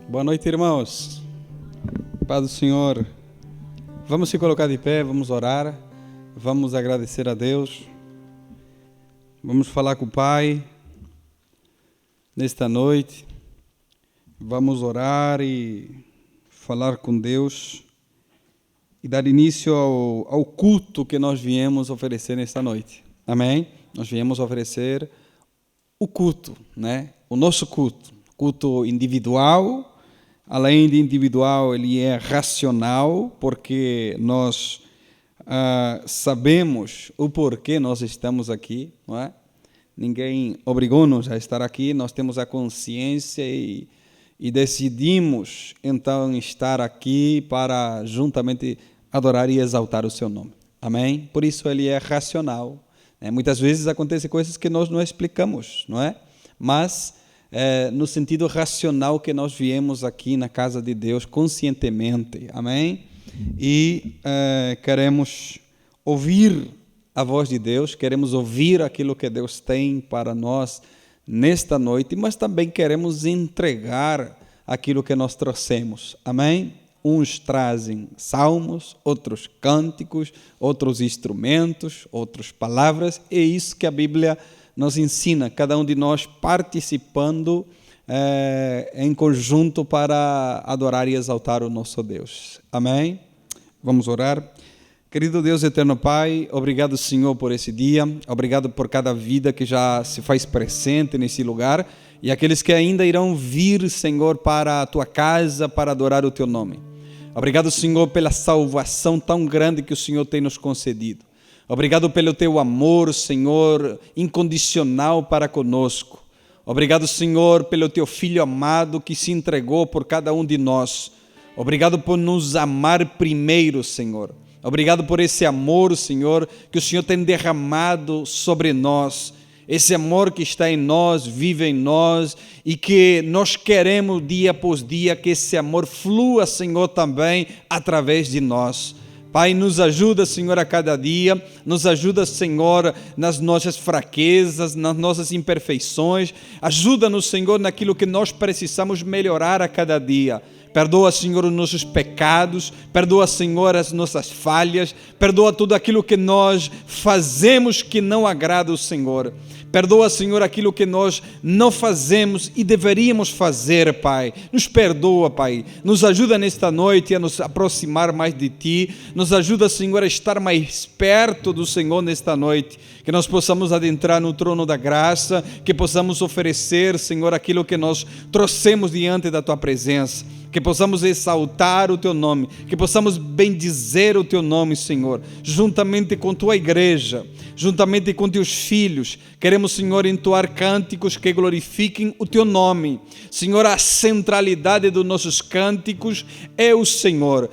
Boa noite, irmãos. Paz do Senhor. Vamos se colocar de pé, vamos orar, vamos agradecer a Deus, vamos falar com o Pai nesta noite, vamos orar e falar com Deus e dar início ao culto que nós viemos oferecer nesta noite. Amém? Nós viemos oferecer o culto, né? O nosso culto individual. Além de individual, ele é racional, porque nós sabemos o porquê nós estamos aqui, não é? Ninguém obrigou-nos a estar aqui, nós temos a consciência e decidimos, então, estar aqui para juntamente adorar e exaltar o seu nome. Amém? Por isso ele é racional. Muitas vezes acontecem coisas que nós não explicamos, não é? Mas no sentido racional que nós viemos aqui na casa de Deus conscientemente, amém? E queremos ouvir a voz de Deus, queremos ouvir aquilo que Deus tem para nós nesta noite, mas também queremos entregar aquilo que nós trouxemos, amém? Uns trazem salmos, outros cânticos, outros instrumentos, outras palavras, é isso que a Bíblia nos ensina, cada um de nós participando em conjunto para adorar e exaltar o nosso Deus. Amém? Vamos orar. Querido Deus eterno Pai, obrigado, Senhor, por esse dia, obrigado por cada vida que já se faz presente nesse lugar e aqueles que ainda irão vir, Senhor, para a Tua casa para adorar o Teu nome. Obrigado, Senhor, pela salvação tão grande que o Senhor tem nos concedido. Obrigado pelo Teu amor, Senhor, incondicional para conosco. Obrigado, Senhor, pelo Teu Filho amado que se entregou por cada um de nós. Obrigado por nos amar primeiro, Senhor. Obrigado por esse amor, Senhor, que o Senhor tem derramado sobre nós. Esse amor que está em nós, vive em nós e que nós queremos dia após dia que esse amor flua, Senhor, também através de nós. Pai, nos ajuda, Senhor, a cada dia, nos ajuda, Senhor, nas nossas fraquezas, nas nossas imperfeições, ajuda-nos, Senhor, naquilo que nós precisamos melhorar a cada dia. Perdoa, Senhor, os nossos pecados, perdoa, Senhor, as nossas falhas, perdoa tudo aquilo que nós fazemos que não agrada o Senhor. Perdoa, Senhor, aquilo que nós não fazemos e deveríamos fazer, Pai. Nos perdoa, Pai. Nos ajuda nesta noite a nos aproximar mais de Ti. Nos ajuda, Senhor, a estar mais perto do Senhor nesta noite. Que nós possamos adentrar no trono da graça, que possamos oferecer, Senhor, aquilo que nós trouxemos diante da Tua presença. Que possamos exaltar o Teu nome, que possamos bendizer o Teu nome, Senhor, juntamente com Tua igreja, juntamente com Teus filhos. Queremos, Senhor, entoar cânticos que glorifiquem o Teu nome. Senhor, a centralidade dos nossos cânticos é o Senhor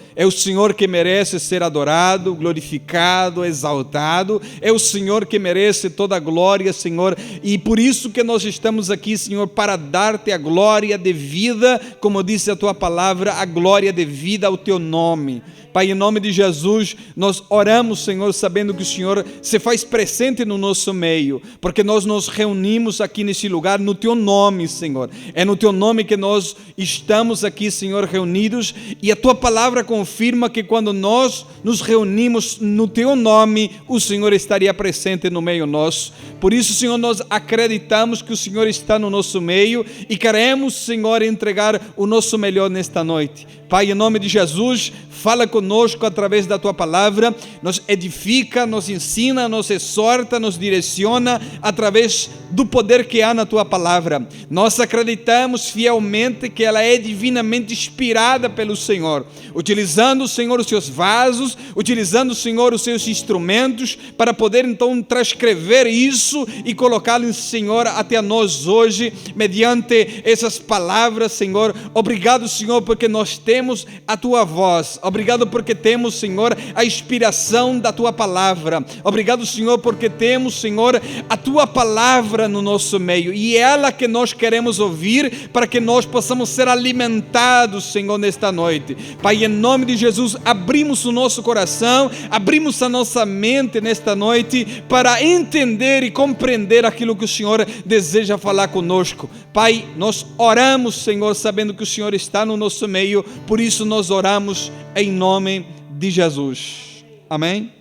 que merece ser adorado, glorificado, exaltado, é o Senhor que merece toda a glória, Senhor, e por isso que nós estamos aqui, Senhor, para dar-te a glória devida, como disse a Tua palavra, a glória devida ao Teu nome. Pai, em nome de Jesus, nós oramos, Senhor, sabendo que o Senhor se faz presente no nosso meio, porque nós nos reunimos aqui nesse lugar no Teu nome, Senhor. É no Teu nome que nós estamos aqui, Senhor, reunidos, e a Tua palavra confirma que quando nós nos reunimos no Teu nome, o Senhor estaria presente no meio nosso. Por isso, Senhor, nós acreditamos que o Senhor está no nosso meio e queremos, Senhor, entregar o nosso melhor nesta noite. Pai, em nome de Jesus, fala conosco através da Tua palavra, nos edifica, nos ensina, nos exorta, nos direciona através do poder que há na Tua palavra. Nós acreditamos fielmente que ela é divinamente inspirada pelo Senhor, utilizando, Senhor, os Seus vasos, utilizando, Senhor, os Seus instrumentos para poder então transcrever isso e colocá-lo, Senhor, até nós hoje, mediante essas palavras, Senhor. Obrigado, Senhor, porque nós temos a Tua voz. Obrigado porque temos, Senhor, a inspiração da Tua Palavra. Obrigado, Senhor, porque temos, Senhor, a Tua Palavra no nosso meio. E é ela que nós queremos ouvir para que nós possamos ser alimentados, Senhor, nesta noite. Pai, em nome de Jesus, abrimos o nosso coração, abrimos a nossa mente nesta noite para entender e compreender aquilo que o Senhor deseja falar conosco. Pai, nós oramos, Senhor, sabendo que o Senhor está no nosso meio, por isso nós oramos em nome de Jesus. Amém?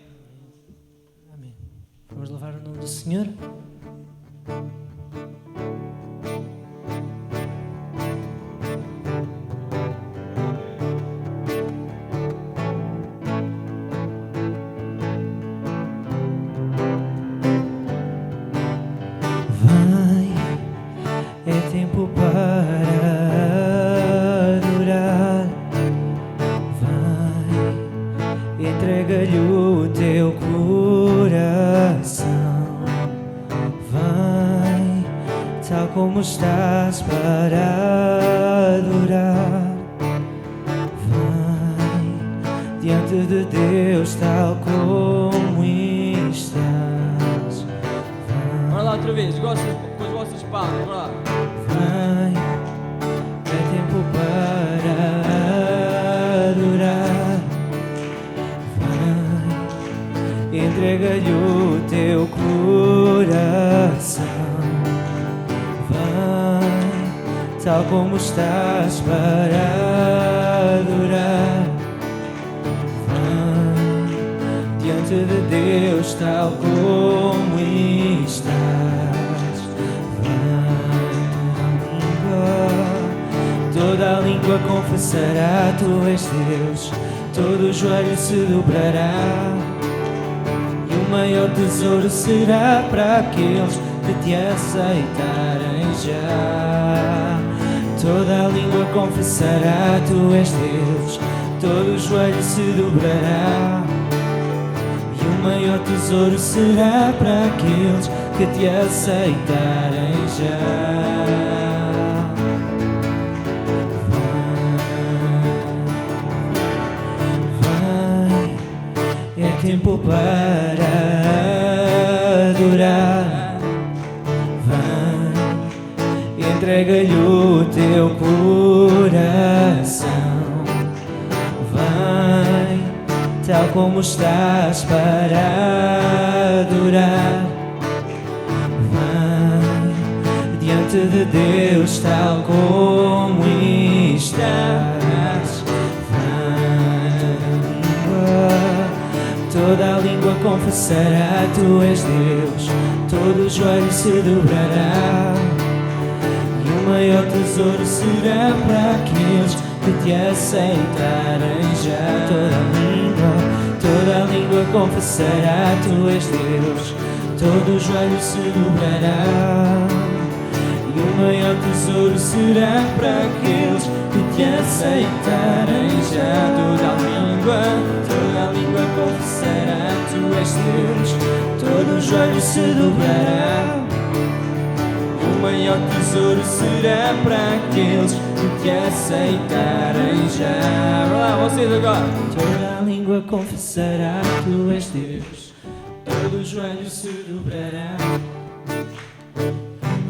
Amém. Vamos louvar o nome do Senhor. É tempo para adorar. Vai, entrega-lhe o teu coração. Vai, tal como estás para adorar. Vai, diante de Deus, tal como estás. Bora lá outra vez, com as vossas palmas, bora lá. Vai, é tempo para adorar. Vai, entrega-lhe o teu coração. Vai, tal como estás para adorar. Vai, diante de Deus, tal como estás. Toda a língua confessará, tu és Deus. Todo o joelho se dobrará. E o maior tesouro será para aqueles que te aceitarem já. Toda a língua confessará, tu és Deus. Todo o joelho se dobrará. E o maior tesouro será para aqueles que te aceitarem já. É tempo para adorar. Vai, entrega-lhe o teu coração. Vai, tal como estás para adorar. Vai, diante de Deus, tal como estás. Toda a língua confessará, tu és Deus. Todo o joelho se dobrará. E o maior tesouro será para aqueles que te aceitarem já. Toda a língua confessará, tu és Deus. Todo o joelho se dobrará. E o maior tesouro será para aqueles que te aceitarem já. Toda a língua confessará, tu és Deus. Todo o joelho se dobrará. E o maior tesouro será para aqueles que te aceitarem já. Bora lá, vocês agora. Toda a língua confessará, tu és Deus. Todo o joelho se dobrará. O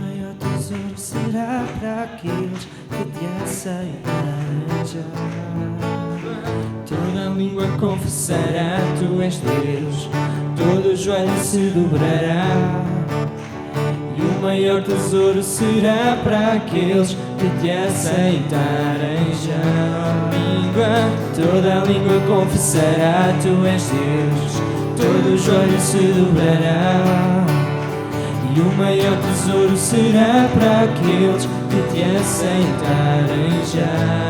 maior tesouro será para aqueles que te aceitarem já. Toda a língua confessará, tu és Deus. Todo o joelho se dobrará. E o maior tesouro será para aqueles que te aceitarem já. Toda a língua confessará, tu és Deus. Todo o joelho se dobrará. E o maior tesouro será para aqueles que te aceitarem já.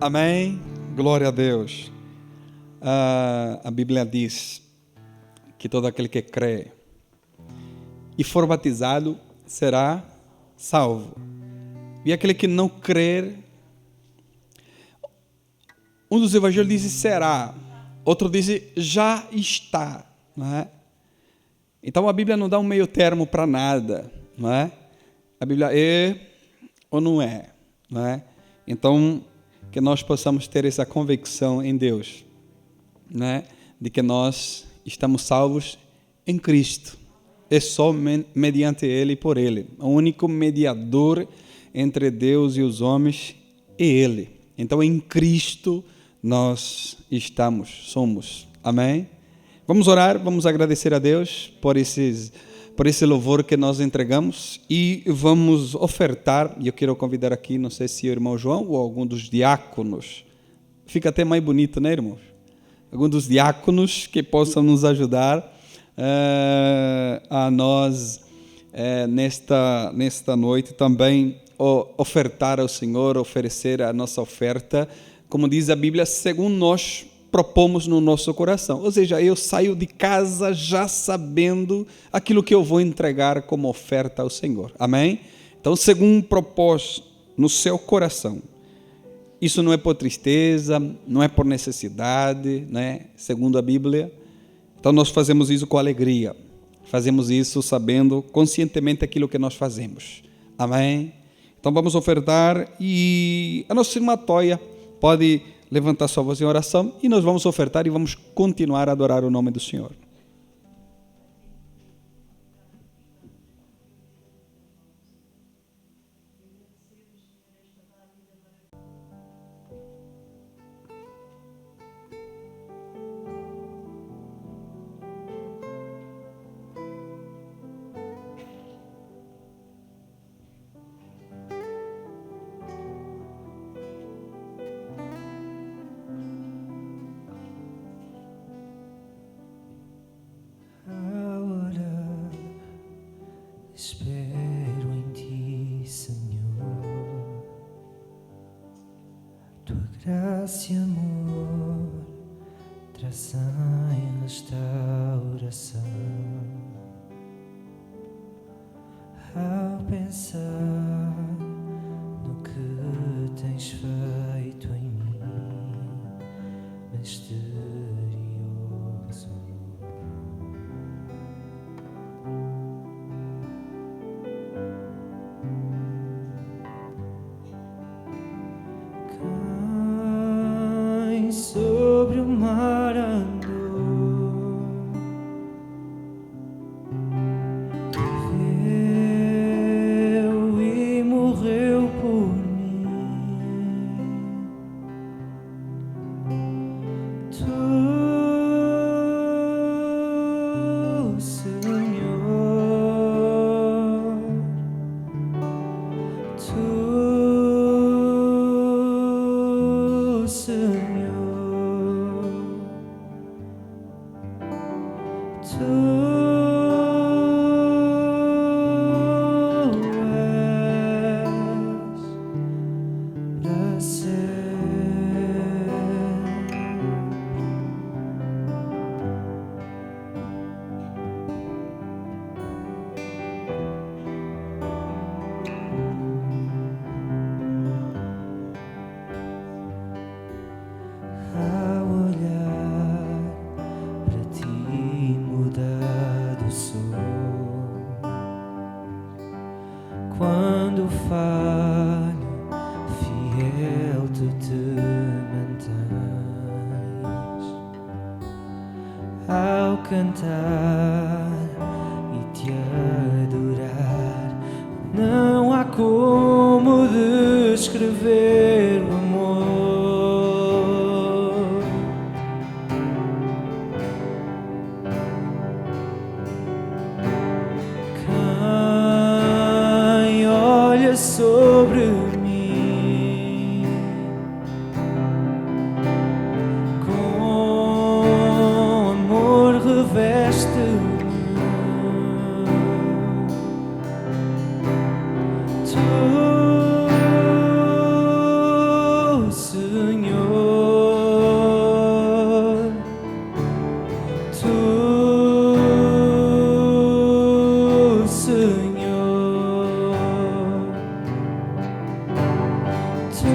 Amém? Glória a Deus. A Bíblia diz que todo aquele que crê e for batizado será salvo. E aquele que não crer, Um dos evangelhos diz será, outro diz já está, não é? Então a Bíblia não dá um meio termo para nada, não é? A Bíblia é ou não é, não é? Então que nós possamos ter essa convicção em Deus, não é? De que nós estamos salvos em Cristo. É só mediante Ele e por Ele. O único mediador entre Deus e os homens é Ele. Então em Cristo nós somos. Amém? Vamos orar, vamos agradecer a Deus por esse louvor que nós entregamos e vamos ofertar. E eu quero convidar aqui, não sei se o irmão João ou algum dos diáconos. Fica até mais bonito, né, irmãos? Algum dos diáconos que possam nos ajudar a nós nesta noite também ofertar ao Senhor, oferecer a nossa oferta, como diz a Bíblia, segundo nós propomos no nosso coração. Ou seja, eu saio de casa já sabendo aquilo que eu vou entregar como oferta ao Senhor. Amém? Então, segundo propôs no seu coração. Isso não é por tristeza, não é por necessidade, né? Segundo a Bíblia. Então, nós fazemos isso com alegria. Fazemos isso sabendo conscientemente aquilo que nós fazemos. Amém? Então, vamos ofertar e a nossa irmã Toia pode levantar sua voz em oração e nós vamos ofertar e vamos continuar a adorar o nome do Senhor. Espero em ti, Senhor, tua graça e amor trazem restauração. Ao pensar no que tens feito em mim, misterioso. Sobre o mar andou, viveu e morreu por mim. Tu, Senhor, tu, Senhor. Quando falho, fiel tu te mantens. Ao cantar e te adorar, não há como descrever o amor. Sobre mim, com amor reveste-me. Tu, Senhor, tu, Senhor. Tu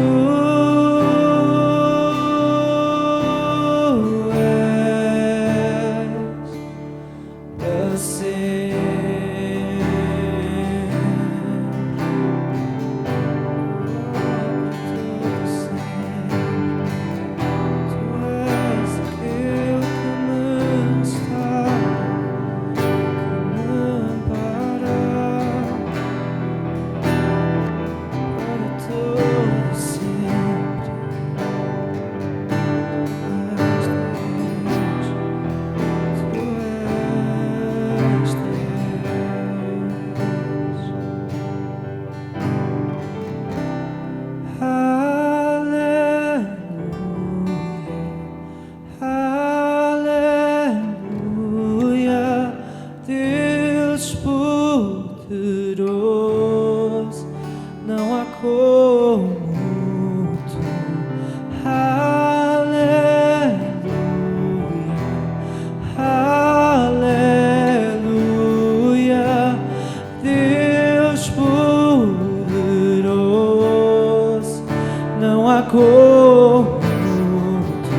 como tu.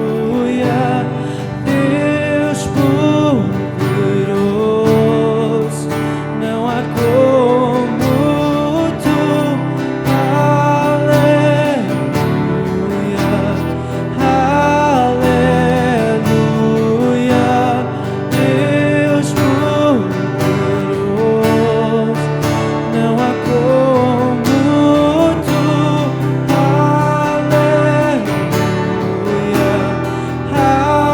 Aleluia, Deus poderoso, não há como tu. Aleluia, aleluia, Deus poderoso, não há como tu. Aleluia, aleluia,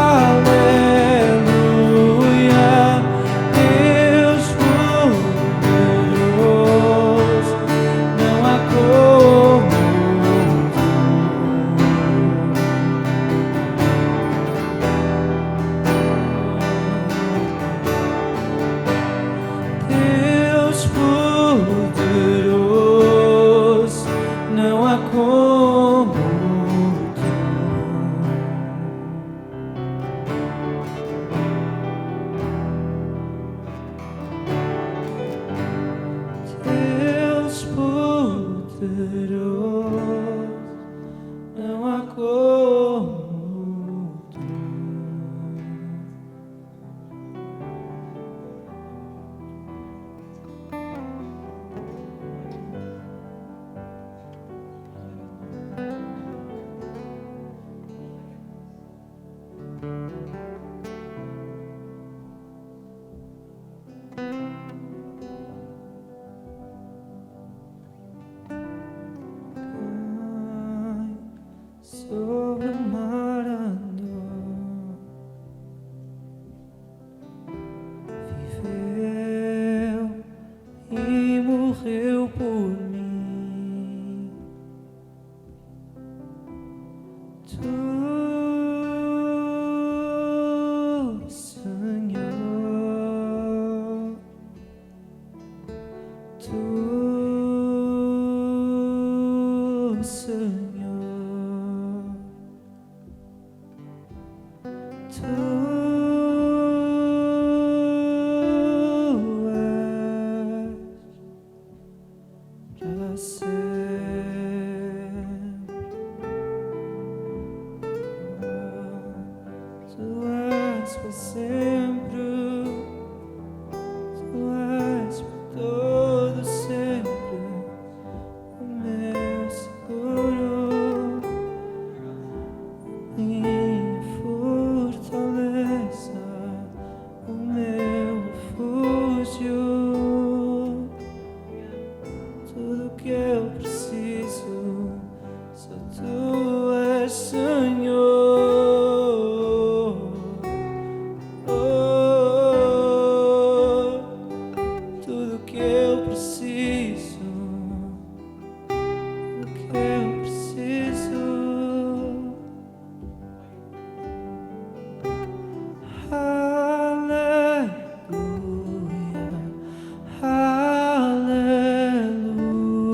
Deus poderoso, não há como Deus poderoso, não há como Deus poderoso, não há como sobre o mar andou, viveu e morreu por mim. Tu, Senhor, tu, Senhor. Tu és para sempre. Tu és para sempre. Tu és para todo sempre. O meu seguro, minha fortaleza, o meu refúgio, tudo que eu preciso, só tu és, Senhor. Oh, tudo que eu preciso, tudo que eu preciso. Aleluia, aleluia,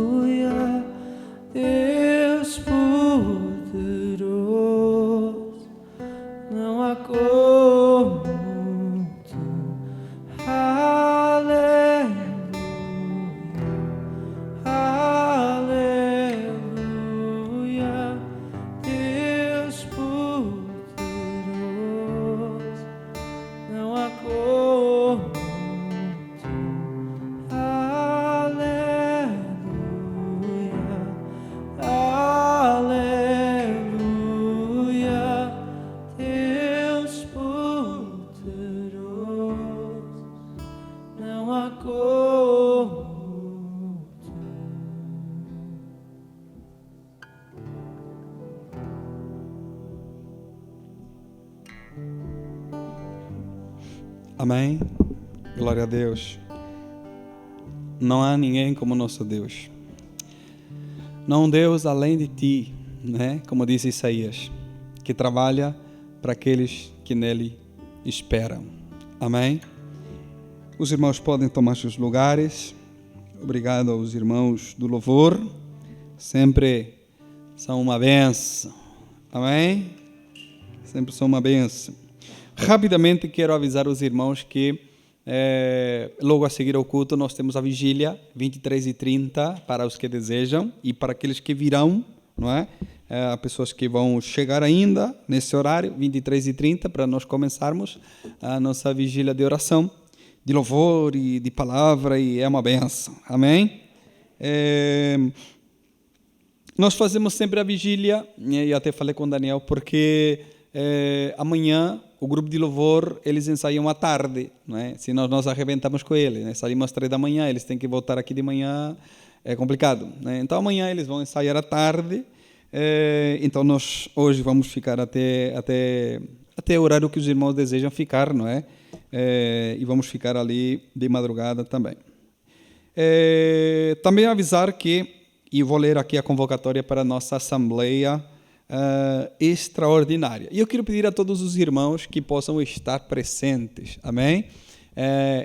Deus poderoso, não há como tu. Aleluia, aleluia, Deus poderoso, não há como tu. Aleluia, aleluia, Deus poderoso, não há como tu. Amém? Glória a Deus. Não há ninguém como nosso Deus. Não há um Deus além de ti, né? Como diz Isaías, que trabalha para aqueles que nele esperam. Amém? Os irmãos podem tomar seus lugares. Obrigado aos irmãos do louvor. Sempre são uma bênção. Amém? Sempre são uma bênção. Rapidamente quero avisar os irmãos que Logo a seguir ao culto, nós temos a vigília, 23h30, para os que desejam, e para aqueles que virão, não é? Pessoas que vão chegar ainda nesse horário, 23h30, para nós começarmos a nossa vigília de oração, de louvor e de palavra, e é uma benção. Amém? Nós fazemos sempre a vigília, e até falei com o Daniel, porque amanhã o grupo de louvor, eles ensaiam à tarde, não é? Senão nós arrebentamos com eles, né? Saímos às 3 da manhã, eles têm que voltar aqui de manhã, é complicado, né? Então amanhã eles vão ensaiar à tarde, então nós hoje vamos ficar até o horário que os irmãos desejam ficar, não é? E vamos ficar ali de madrugada também. Também avisar que, e vou ler aqui a convocatória para a nossa assembleia extraordinária. E eu quero pedir a todos os irmãos que possam estar presentes, amém?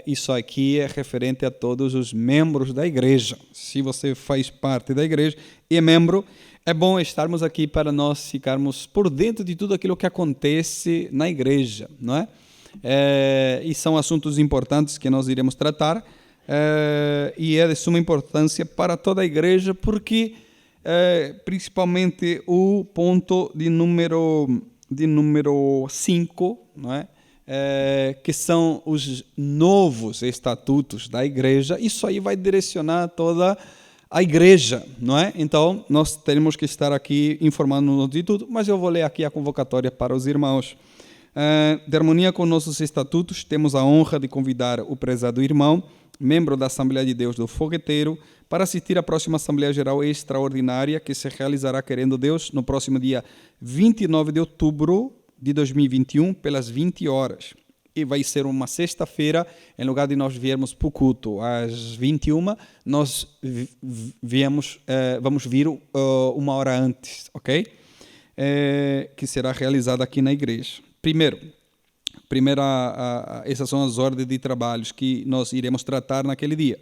Isso aqui é referente a todos os membros da igreja. Se você faz parte da igreja e é membro, é bom estarmos aqui para nós ficarmos por dentro de tudo aquilo que acontece na igreja, não é? E são assuntos importantes que nós iremos tratar, e é de suma importância para toda a igreja, porque principalmente o ponto de número 5, não é? Que são os novos estatutos da igreja. Isso aí vai direcionar toda a igreja, não é? Então, nós temos que estar aqui informando-nos de tudo, mas eu vou ler aqui a convocatória para os irmãos. De harmonia com nossos estatutos, temos a honra de convidar o prezado irmão, membro da Assembleia de Deus do Fogueteiro, para assistir à próxima Assembleia Geral Extraordinária, que se realizará, querendo Deus, no próximo dia 29 de outubro de 2021, pelas 20 horas. E vai ser uma sexta-feira, em lugar de nós viermos para o culto às 21, nós vamos vir uma hora antes, ok? Que será realizada aqui na igreja. Essas são as ordens de trabalhos que nós iremos tratar naquele dia.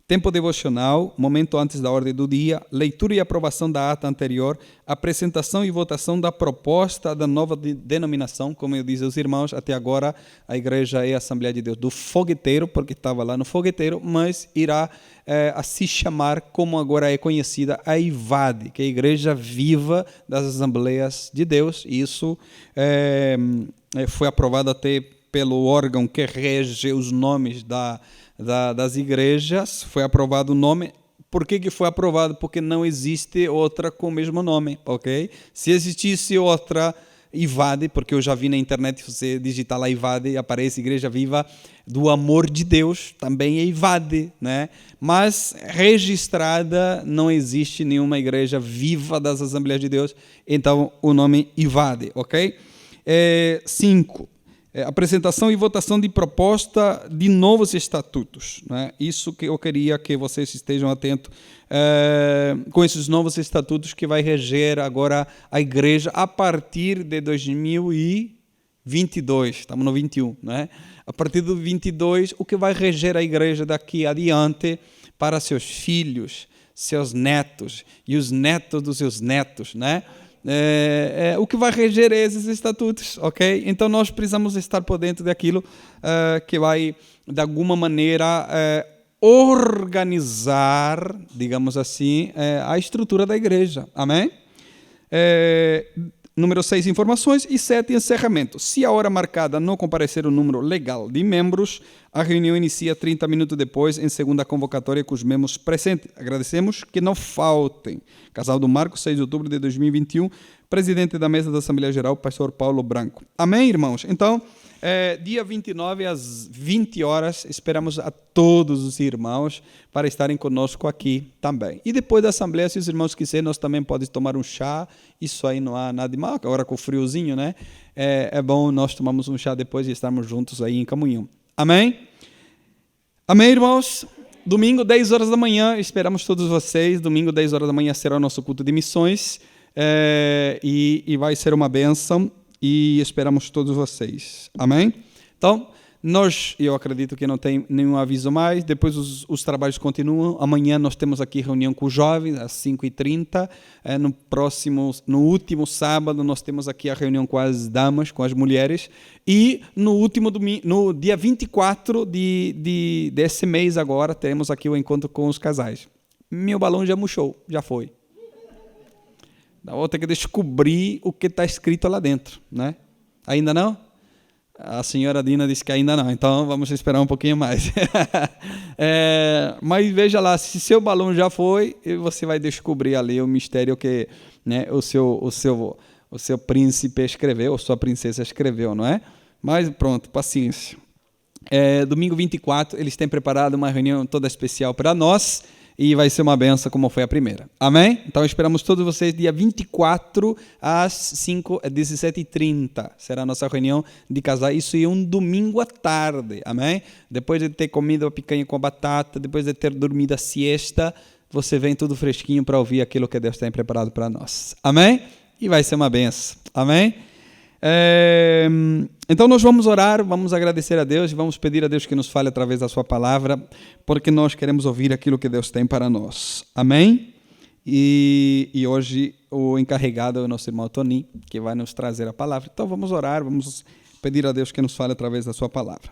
Tempo devocional, momento antes da ordem do dia, leitura e aprovação da ata anterior, apresentação e votação da proposta da nova denominação. Como eu disse aos irmãos, até agora a igreja é a Assembleia de Deus do Fogueteiro, porque estava lá no Fogueteiro, mas irá a se chamar, como agora é conhecida, a IVAD, que é a Igreja Viva das Assembleias de Deus. E isso foi aprovado até pelo órgão que rege os nomes das igrejas. Foi aprovado o nome. Por que foi aprovado? Porque não existe outra com o mesmo nome, ok? Se existisse outra IVAD, porque eu já vi na internet, você digitar lá IVAD, aparece Igreja Viva do Amor de Deus, também é IVAD, né? Mas registrada não existe nenhuma Igreja Viva das Assembleias de Deus, então o nome IVAD, ok? 5. Apresentação e votação de proposta de novos estatutos, né? Isso que eu queria que vocês estejam atentos com esses novos estatutos que vai reger agora a igreja a partir de 2022, estamos no 21, né? A partir do 22, o que vai reger a igreja daqui adiante para seus filhos, seus netos e os netos dos seus netos, né? O que vai reger esses estatutos, ok? Então nós precisamos estar por dentro daquilo que vai, de alguma maneira, organizar, digamos assim, a estrutura da igreja, amém? Número 6, informações, e 7, encerramento. Se a hora marcada não comparecer o número legal de membros, a reunião inicia 30 minutos depois, em segunda convocatória com os membros presentes. Agradecemos que não faltem. Casal do Marco, 6 de outubro de 2021, presidente da mesa da Assembleia Geral, pastor Paulo Branco. Amém, irmãos? Então, dia 29, às 20 horas, esperamos a todos os irmãos para estarem conosco aqui também. E depois da Assembleia, se os irmãos quiserem, nós também podemos tomar um chá. Isso aí não há nada de mal, agora com o friozinho, né? É bom nós tomarmos um chá depois e estarmos juntos aí em comunhão. Amém? Amém, irmãos? Domingo, 10 horas da manhã, esperamos todos vocês. Domingo, 10 horas da manhã, será o nosso culto de missões. E vai ser uma bênção. E esperamos todos vocês. Amém? Então, eu acredito que não tem nenhum aviso mais, depois os trabalhos continuam. Amanhã nós temos aqui reunião com os jovens, às 5h30. No último sábado, nós temos aqui a reunião com as damas, com as mulheres. E no último domingo, no dia 24 desse mês agora, teremos aqui o encontro com os casais. Meu balão já murchou, já foi. Vou ter que descobrir o que está escrito lá dentro, né? Ainda não? A senhora Dina disse que ainda não, então vamos esperar um pouquinho mais. Mas veja lá, se seu balão já foi, você vai descobrir ali o mistério que, né, o seu príncipe escreveu, ou sua princesa escreveu, não é? Mas pronto, paciência. Domingo 24, eles têm preparado uma reunião toda especial para nós, e vai ser uma benção como foi a primeira. Amém? Então esperamos todos vocês dia 24 às 17h30. Será a nossa reunião de casal. Isso é um domingo à tarde. Amém? Depois de ter comido a picanha com batata, depois de ter dormido a siesta, você vem tudo fresquinho para ouvir aquilo que Deus tem preparado para nós. Amém? E vai ser uma benção. Amém? Então nós vamos orar, vamos agradecer a Deus e vamos pedir a Deus que nos fale através da sua palavra, porque nós queremos ouvir aquilo que Deus tem para nós. Amém? E hoje o encarregado é o nosso irmão Tony, que vai nos trazer a palavra. Então vamos orar, vamos pedir a Deus que nos fale através da sua palavra.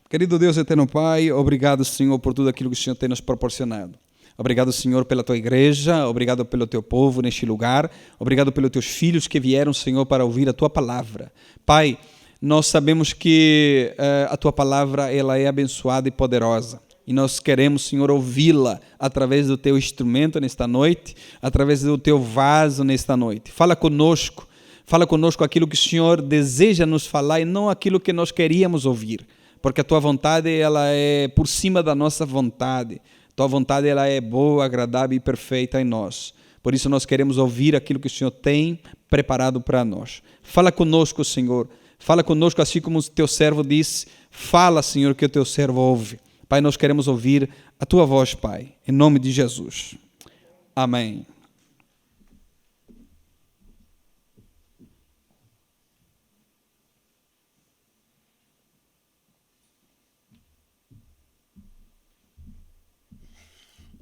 Querido Deus eterno Pai, obrigado, Senhor, por tudo aquilo que o Senhor tem nos proporcionado. Obrigado, Senhor, pela tua igreja, obrigado pelo teu povo neste lugar, obrigado pelos teus filhos que vieram, Senhor, para ouvir a tua palavra. Pai, nós sabemos que a tua palavra ela é abençoada e poderosa, e nós queremos, Senhor, ouvi-la através do teu instrumento nesta noite, através do teu vaso nesta noite. Fala conosco aquilo que o Senhor deseja nos falar e não aquilo que nós queríamos ouvir, porque a tua vontade ela é por cima da nossa vontade. Tua vontade ela é boa, agradável e perfeita em nós. Por isso nós queremos ouvir aquilo que o Senhor tem preparado para nós. Fala conosco, Senhor. Fala conosco assim como o teu servo disse. Fala, Senhor, que o teu servo ouve. Pai, nós queremos ouvir a tua voz, Pai. Em nome de Jesus. Amém.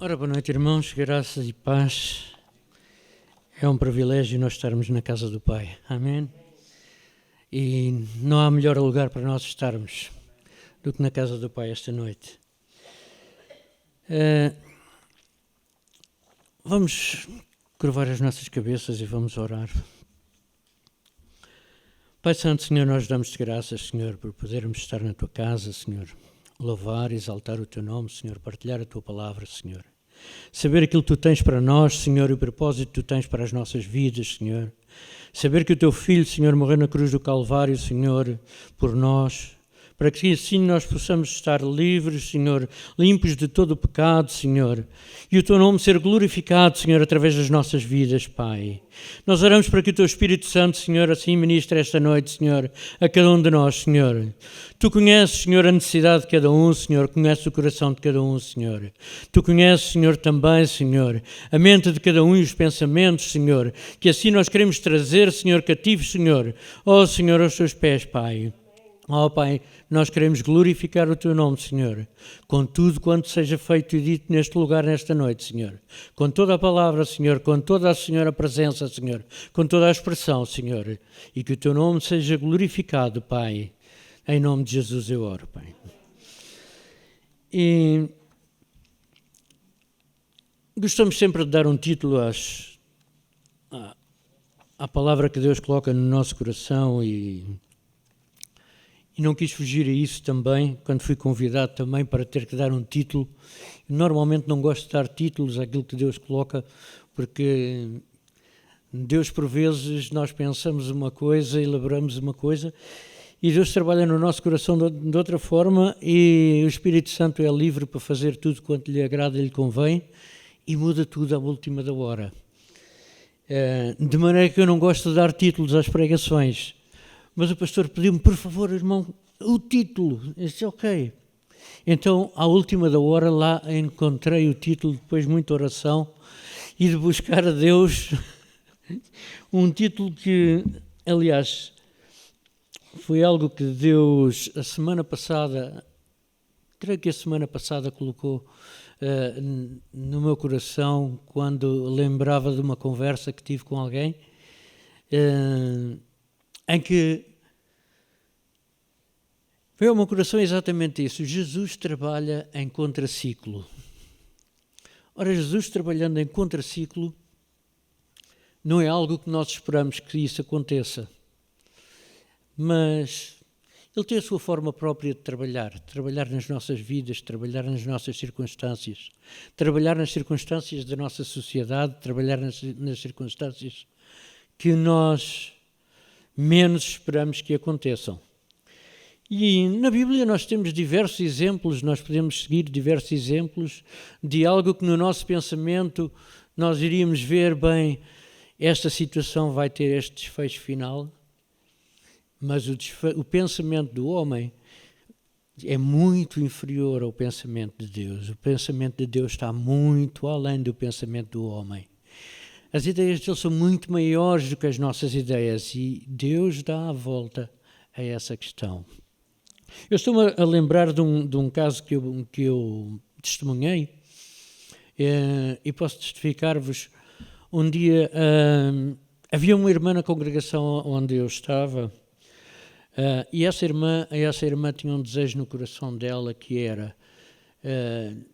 Ora, boa noite, irmãos, graças e paz. É um privilégio nós estarmos na casa do Pai, amém? E não há melhor lugar para nós estarmos do que na casa do Pai esta noite. Vamos curvar as nossas cabeças e vamos orar. Pai Santo, Senhor, nós damos-te graças, Senhor, por podermos estar na tua casa, Senhor. Louvar, exaltar o teu nome, Senhor, partilhar a tua palavra, Senhor. Saber aquilo que tu tens para nós, Senhor, e o propósito que tu tens para as nossas vidas, Senhor. Saber que o teu Filho, Senhor, morreu na cruz do Calvário, Senhor, por nós, para que assim nós possamos estar livres, Senhor, limpos de todo o pecado, Senhor, e o teu nome ser glorificado, Senhor, através das nossas vidas, Pai. Nós oramos para que o teu Espírito Santo, Senhor, assim ministre esta noite, Senhor, a cada um de nós, Senhor. Tu conheces, Senhor, a necessidade de cada um, Senhor, conheces o coração de cada um, Senhor. Tu conheces, Senhor, também, Senhor, a mente de cada um e os pensamentos, Senhor, que assim nós queremos trazer, Senhor, cativos, Senhor, ó Senhor, aos teus pés, Pai. Ó Pai, nós queremos glorificar o Teu nome, Senhor, com tudo quanto seja feito e dito neste lugar, nesta noite, Senhor. Com toda a palavra, Senhor, com toda a Senhor a presença, Senhor, com toda a expressão, Senhor. E que o Teu nome seja glorificado, Pai. Em nome de Jesus eu oro, Pai. E gostamos sempre de dar um título à palavra que Deus coloca no nosso coração e não quis fugir a isso também, quando fui convidado também para ter que dar um título. Normalmente não gosto de dar títulos àquilo que Deus coloca, porque Deus, por vezes, nós pensamos uma coisa, elaboramos uma coisa, e Deus trabalha no nosso coração de outra forma, e o Espírito Santo é livre para fazer tudo quanto lhe agrada e lhe convém, e muda tudo à última da hora. De maneira que eu não gosto de dar títulos às pregações, mas o pastor pediu-me, por favor, irmão, o título. Eu disse, ok. Então, à última da hora, lá encontrei o título, depois de muita oração, e de buscar a Deus um título que, aliás, foi algo que Deus, a semana passada, creio que a semana passada colocou no meu coração, quando lembrava de uma conversa que tive com alguém, em que veio ao meu coração exatamente isso. Jesus trabalha em contraciclo. Ora, Jesus trabalhando em contraciclo não é algo que nós esperamos que isso aconteça, mas Ele tem a sua forma própria de trabalhar nas nossas vidas, trabalhar nas nossas circunstâncias, trabalhar nas circunstâncias da nossa sociedade, trabalhar nas circunstâncias que nós menos esperamos que aconteçam. E na Bíblia nós temos diversos exemplos, nós podemos seguir diversos exemplos de algo que no nosso pensamento nós iríamos ver, bem, esta situação vai ter este desfecho final, mas o pensamento do homem é muito inferior ao pensamento de Deus. O pensamento de Deus está muito além do pensamento do homem. As ideias dele são muito maiores do que as nossas ideias e Deus dá a volta a essa questão. Eu estou-me a lembrar de um caso que eu testemunhei e posso testificar-vos. Um dia havia uma irmã na congregação onde eu estava e essa irmã tinha um desejo no coração dela que era,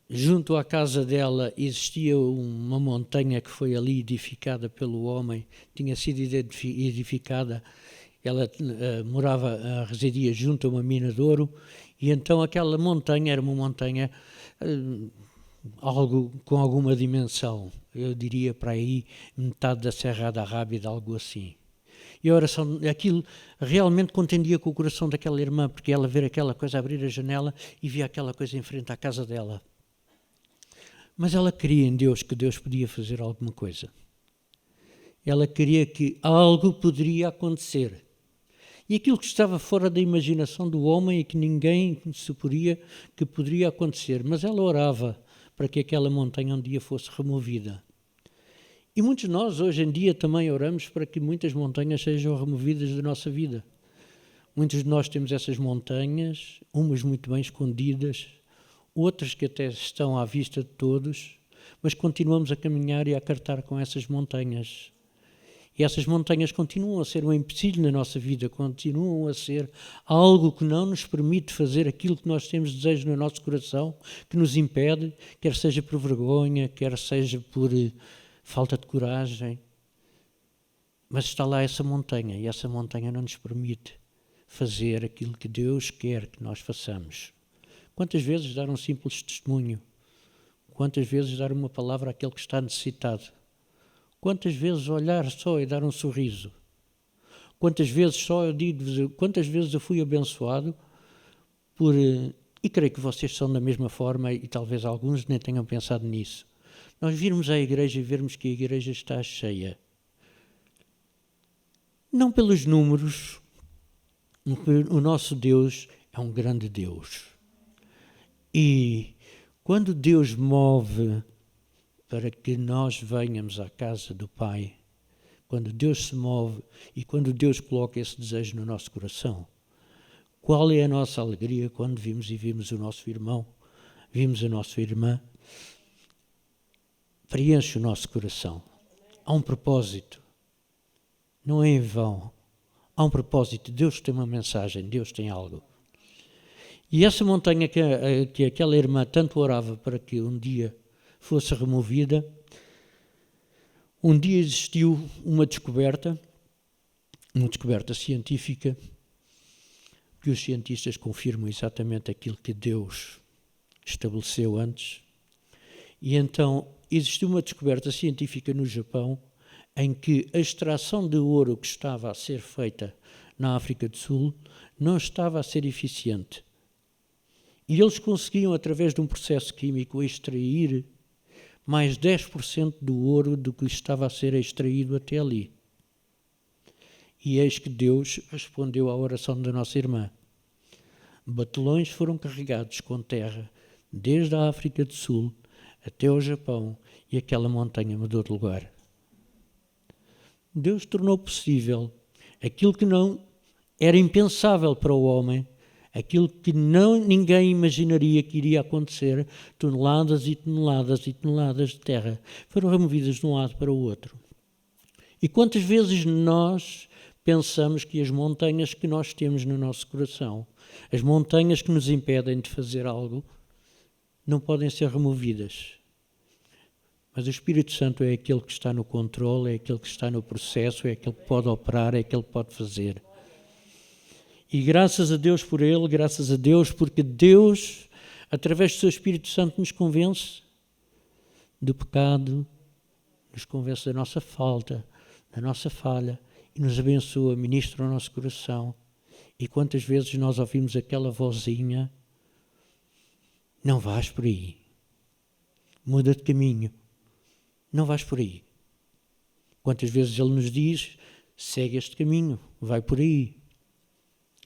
junto à casa dela existia uma montanha que foi ali edificada pelo homem, tinha sido edificada. Ela residia junto a uma mina de ouro e então aquela montanha era uma montanha algo com alguma dimensão. Eu diria para aí metade da Serra da Rábida, algo assim. E a oração, aquilo realmente contendia com o coração daquela irmã, porque ela ver aquela coisa, abrir a janela e via aquela coisa em frente à casa dela. Mas ela queria em Deus que Deus podia fazer alguma coisa. Ela queria que algo poderia acontecer. E aquilo que estava fora da imaginação do homem e que ninguém suporia que poderia acontecer. Mas ela orava para que aquela montanha um dia fosse removida. E muitos de nós hoje em dia também oramos para que muitas montanhas sejam removidas da nossa vida. Muitos de nós temos essas montanhas, umas muito bem escondidas, outras que até estão à vista de todos, mas continuamos a caminhar e a cartar com essas montanhas. E essas montanhas continuam a ser um empecilho na nossa vida, continuam a ser algo que não nos permite fazer aquilo que nós temos desejo no nosso coração, que nos impede, quer seja por vergonha, quer seja por falta de coragem. Mas está lá essa montanha, e essa montanha não nos permite fazer aquilo que Deus quer que nós façamos. Quantas vezes dar um simples testemunho? Quantas vezes dar uma palavra àquele que está necessitado? Quantas vezes olhar só e dar um sorriso? Quantas vezes quantas vezes eu fui abençoado e creio que vocês são da mesma forma e talvez alguns nem tenham pensado nisso. Nós virmos à igreja e vermos que a igreja está cheia. Não pelos números, o nosso Deus é um grande Deus. E quando Deus move para que nós venhamos à casa do Pai, quando Deus se move e quando Deus coloca esse desejo no nosso coração, qual é a nossa alegria quando vimos o nosso irmão, vimos a nossa irmã? Preenche o nosso coração. Há um propósito. Não é em vão. Há um propósito. Deus tem uma mensagem, Deus tem algo. E essa montanha que aquela irmã tanto orava para que um dia fosse removida, um dia existiu uma descoberta científica, que os cientistas confirmam exatamente aquilo que Deus estabeleceu antes. E então existiu uma descoberta científica no Japão em que a extração de ouro que estava a ser feita na África do Sul não estava a ser eficiente. E eles conseguiam, através de um processo químico, extrair mais 10% do ouro do que estava a ser extraído até ali. E eis que Deus respondeu à oração da nossa irmã. Batelões foram carregados com terra desde a África do Sul até ao Japão e aquela montanha mudou de lugar. Deus tornou possível aquilo que não era impensável para o homem, aquilo que ninguém imaginaria que iria acontecer, toneladas e toneladas e toneladas de terra foram removidas de um lado para o outro. E quantas vezes nós pensamos que as montanhas que nós temos no nosso coração, as montanhas que nos impedem de fazer algo, não podem ser removidas. Mas o Espírito Santo é aquele que está no controle, é aquele que está no processo, é aquele que pode operar, é aquele que pode fazer. E graças a Deus por ele, graças a Deus, porque Deus, através do seu Espírito Santo, nos convence do pecado, nos convence da nossa falta, da nossa falha, e nos abençoa, ministra o nosso coração. E quantas vezes nós ouvimos aquela vozinha: não vais por aí, muda de caminho, não vais por aí. Quantas vezes ele nos diz: segue este caminho, vai por aí.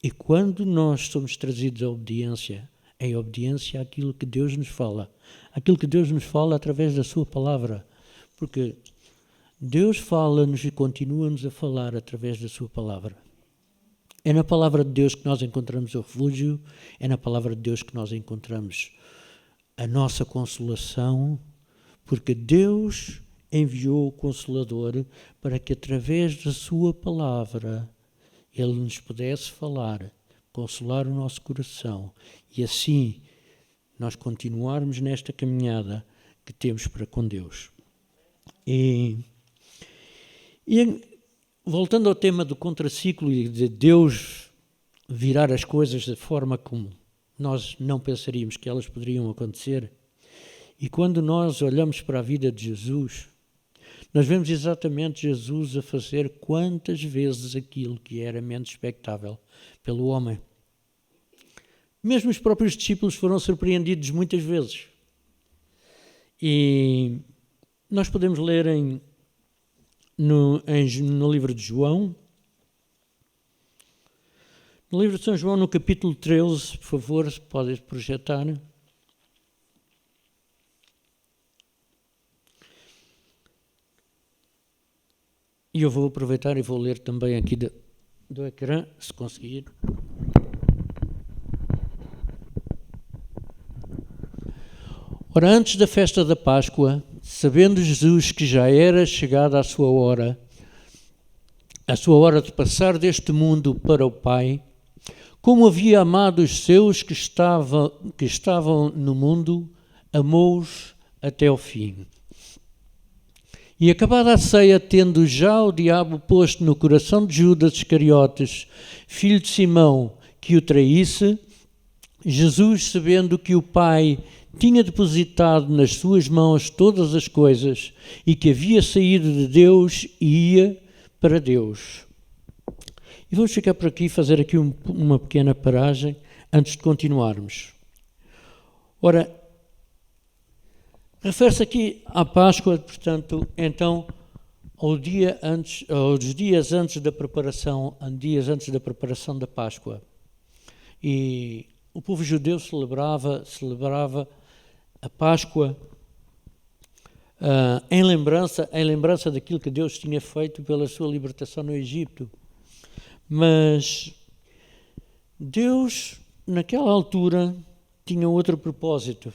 E quando nós somos trazidos à obediência, em obediência àquilo que Deus nos fala, aquilo que Deus nos fala através da sua palavra, porque Deus fala-nos e continua-nos a falar através da sua palavra. É na palavra de Deus que nós encontramos o refúgio, é na palavra de Deus que nós encontramos a nossa consolação, porque Deus enviou o Consolador para que através da sua palavra Ele nos pudesse falar, consolar o nosso coração e assim nós continuarmos nesta caminhada que temos para com Deus. E voltando ao tema do contraciclo e de Deus virar as coisas da forma como nós não pensaríamos que elas poderiam acontecer, e quando nós olhamos para a vida de Jesus, nós vemos exatamente Jesus a fazer quantas vezes aquilo que era menos expectável pelo homem. Mesmo os próprios discípulos foram surpreendidos muitas vezes. E nós podemos ler no livro de João, no livro de São João, no capítulo 13, por favor, se pode projetar. E eu vou aproveitar e vou ler também aqui do ecrã, se conseguir. Ora, antes da festa da Páscoa, sabendo Jesus que já era chegada a sua hora de passar deste mundo para o Pai, como havia amado os seus que estavam no mundo, amou-os até ao fim. E acabada a ceia, tendo já o diabo posto no coração de Judas Iscariotes, filho de Simão, que o traísse, Jesus, sabendo que o Pai tinha depositado nas suas mãos todas as coisas e que havia saído de Deus e ia para Deus. E vamos ficar por aqui e fazer aqui uma pequena paragem antes de continuarmos. Ora, refere-se aqui à Páscoa, portanto, então, aos dias antes da preparação da Páscoa. E o povo judeu celebrava a Páscoa em lembrança daquilo que Deus tinha feito pela sua libertação no Egito. Mas Deus, naquela altura, tinha outro propósito.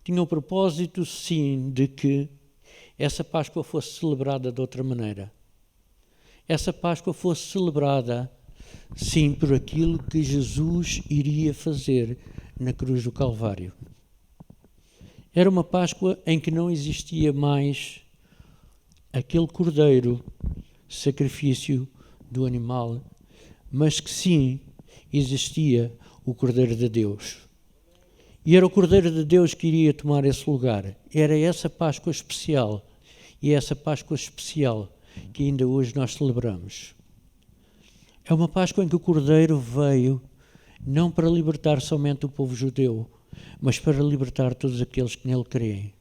Tinha o propósito, sim, de que essa Páscoa fosse celebrada de outra maneira. Essa Páscoa fosse celebrada, sim, por aquilo que Jesus iria fazer na cruz do Calvário. Era uma Páscoa em que não existia mais aquele cordeiro, sacrifício do animal, mas que sim existia o Cordeiro de Deus. E era o Cordeiro de Deus que iria tomar esse lugar. Era essa Páscoa especial. E é essa Páscoa especial que ainda hoje nós celebramos. É uma Páscoa em que o Cordeiro veio não para libertar somente o povo judeu, mas para libertar todos aqueles que nele creem.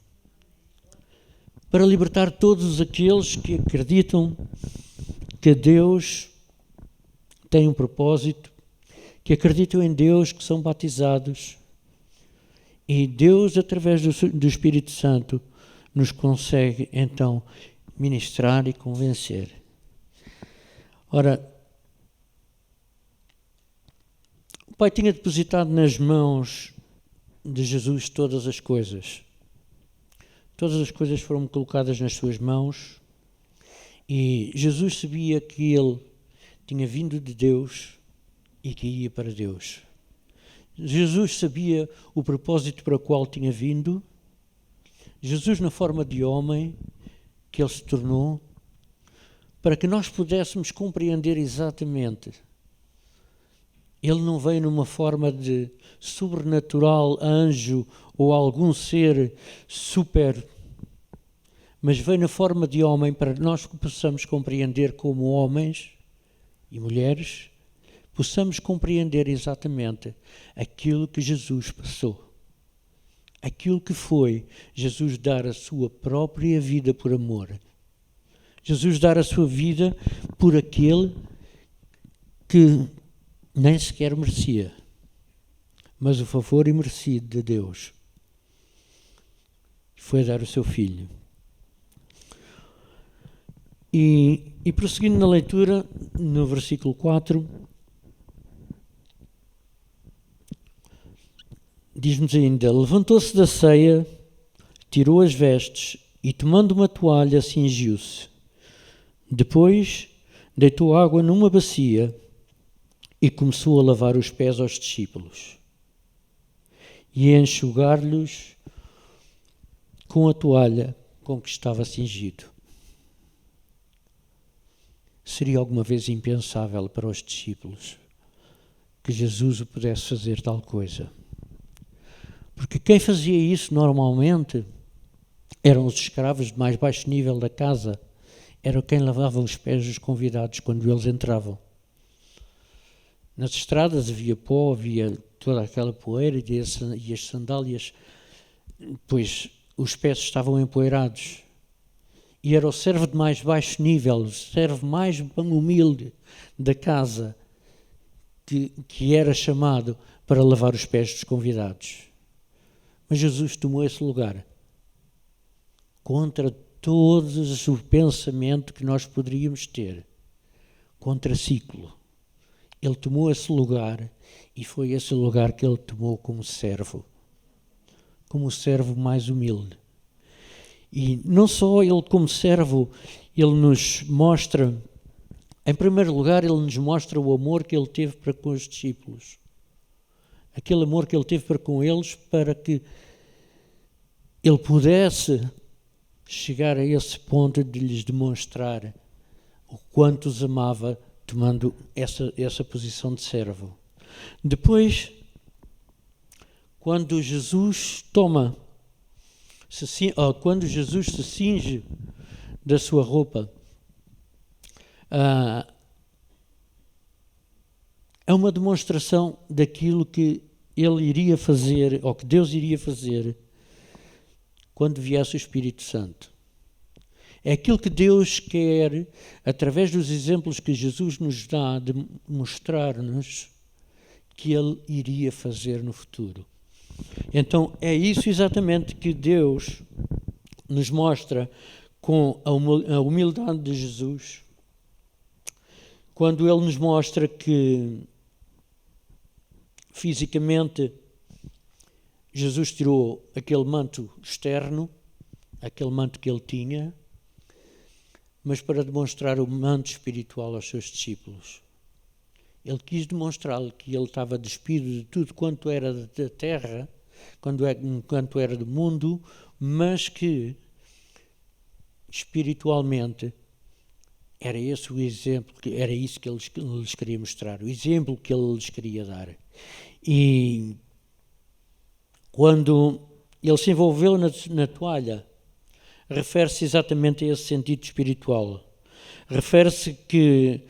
Para libertar todos aqueles que acreditam que Deus tem um propósito, que acreditam em Deus, que são batizados. E Deus, através do Espírito Santo, nos consegue, então, ministrar e convencer. Ora, Pai tinha depositado nas mãos de Jesus todas as coisas. Todas as coisas foram colocadas nas suas mãos e Jesus sabia que ele tinha vindo de Deus e que ia para Deus. Jesus sabia o propósito para o qual tinha vindo. Jesus, na forma de homem que ele se tornou, para que nós pudéssemos compreender exatamente. Ele não veio numa forma de sobrenatural, anjo ou algum ser super, mas veio na forma de homem para que nós possamos compreender como homens e mulheres, possamos compreender exatamente aquilo que Jesus passou. Aquilo que foi Jesus dar a sua própria vida por amor. Jesus dar a sua vida por aquele que nem sequer merecia, mas o favor imerecido de Deus foi dar o seu Filho. E prosseguindo na leitura, no versículo 4, diz-nos ainda: levantou-se da ceia, tirou as vestes e, tomando uma toalha, cingiu-se. Depois, deitou água numa bacia e começou a lavar os pés aos discípulos e a enxugar-lhes com a toalha com que estava cingido. Seria alguma vez impensável para os discípulos que Jesus o pudesse fazer tal coisa. Porque quem fazia isso normalmente eram os escravos de mais baixo nível da casa. Era quem lavava os pés dos convidados quando eles entravam. Nas estradas havia pó, havia toda aquela poeira e as sandálias, pois os pés estavam empoeirados. E era o servo de mais baixo nível, o servo mais humilde da casa, que era chamado para lavar os pés dos convidados. Mas Jesus tomou esse lugar, contra todo o pensamento que nós poderíamos ter, contra ciclo. Ele tomou esse lugar e foi esse lugar que ele tomou como servo o servo mais humilde. E não só ele como servo, ele nos mostra, em primeiro lugar, ele nos mostra o amor que ele teve para com os discípulos. Aquele amor que ele teve para com eles, para que ele pudesse chegar a esse ponto de lhes demonstrar o quanto os amava, tomando essa posição de servo. Depois, quando Jesus quando Jesus se cinge da sua roupa, é uma demonstração daquilo que ele iria fazer, ou que Deus iria fazer, quando viesse o Espírito Santo. É aquilo que Deus quer, através dos exemplos que Jesus nos dá, de mostrar-nos que Ele iria fazer no futuro. Então, é isso exatamente que Deus nos mostra com a humildade de Jesus, quando Ele nos mostra que, fisicamente, Jesus tirou aquele manto externo, aquele manto que Ele tinha, mas para demonstrar o manto espiritual aos seus discípulos. Ele quis demonstrar-lhe que ele estava despido de tudo quanto era da terra, quanto era do mundo, mas que, espiritualmente, era esse o exemplo, era isso que ele lhes queria mostrar, o exemplo que ele lhes queria dar. E quando ele se envolveu na toalha, refere-se exatamente a esse sentido espiritual. Refere-se que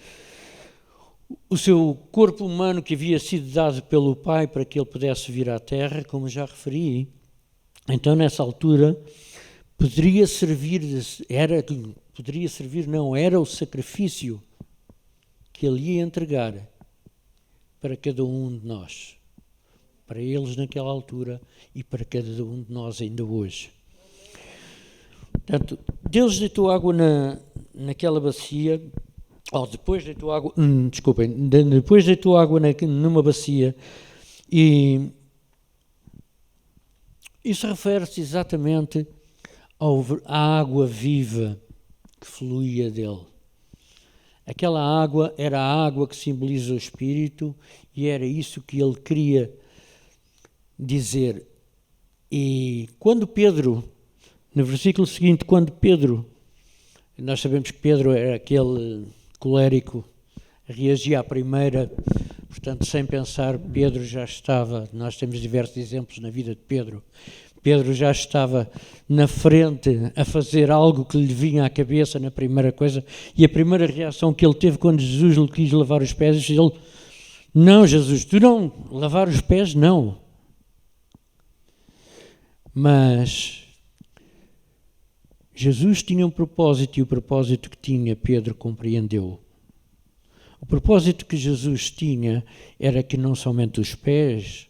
o seu corpo humano que havia sido dado pelo Pai para que ele pudesse vir à Terra, como já referi, então nessa altura era o sacrifício que ele ia entregar para cada um de nós, para eles naquela altura e para cada um de nós ainda hoje. Portanto, Deus deitou água naquela bacia depois deitou água, depois deitou água numa bacia, e isso refere-se exatamente à água viva que fluía dele. Aquela água era a água que simboliza o Espírito, e era isso que ele queria dizer. E quando Pedro, no versículo seguinte, nós sabemos que Pedro era aquele colérico, reagia à primeira, portanto, sem pensar, Pedro já estava, nós temos diversos exemplos na vida de Pedro, Pedro já estava na frente a fazer algo que lhe vinha à cabeça na primeira coisa, e a primeira reação que ele teve quando Jesus lhe quis lavar os pés, ele: não, Jesus, tu não, lavar os pés não. Mas Jesus tinha um propósito, e o propósito que tinha, Pedro compreendeu. O propósito que Jesus tinha era que não somente os pés,